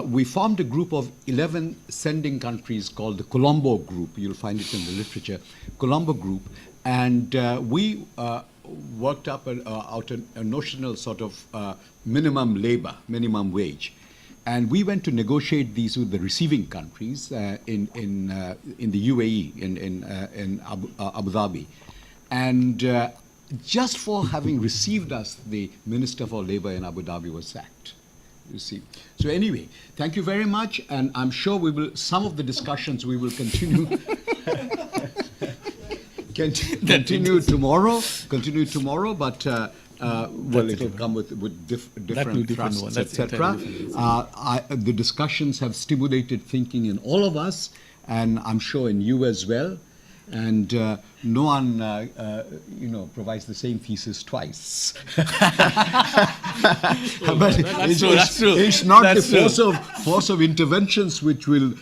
Speaker 1: We formed a group of 11 sending countries called the Colombo Group. You'll find it in the literature, Colombo Group. And we worked up out a notional sort of minimum labor, minimum wage. And we went to negotiate these with the receiving countries in the UAE, in Abu Dhabi. And just for having received us, the Minister for Labor in Abu Dhabi was sacked. You see. So anyway, thank you very much, and I'm sure some of the discussions we will continue Continue tomorrow, but well, it will come with different thrusts, etc. The discussions have stimulated thinking in all of us, and I'm sure in you as well. And no one, provides the same thesis twice. But
Speaker 2: that's true.
Speaker 1: It's not
Speaker 2: That's
Speaker 1: the force of interventions which will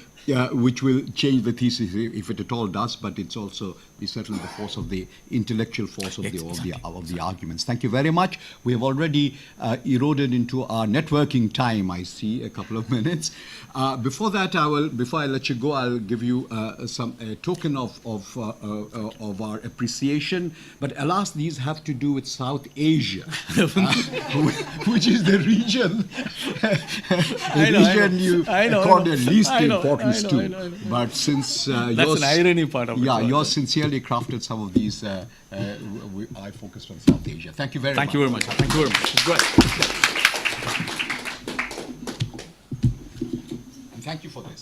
Speaker 1: change the thesis, if it at all does. But it's also certainly the force of the intellectual force of the arguments. Thank you very much. We have already eroded into our networking time. I see a couple of minutes. Before I let you go, I'll give you a token of our appreciation. But alas, these have to do with South Asia, which is the region you accord the least importance to. But since
Speaker 2: That's an irony part of it.
Speaker 1: yours sincerely crafted some of these, I focused on South Asia. Thank you very much.
Speaker 2: Thank you very much. Thank you very much. It's great.
Speaker 1: And thank you for this.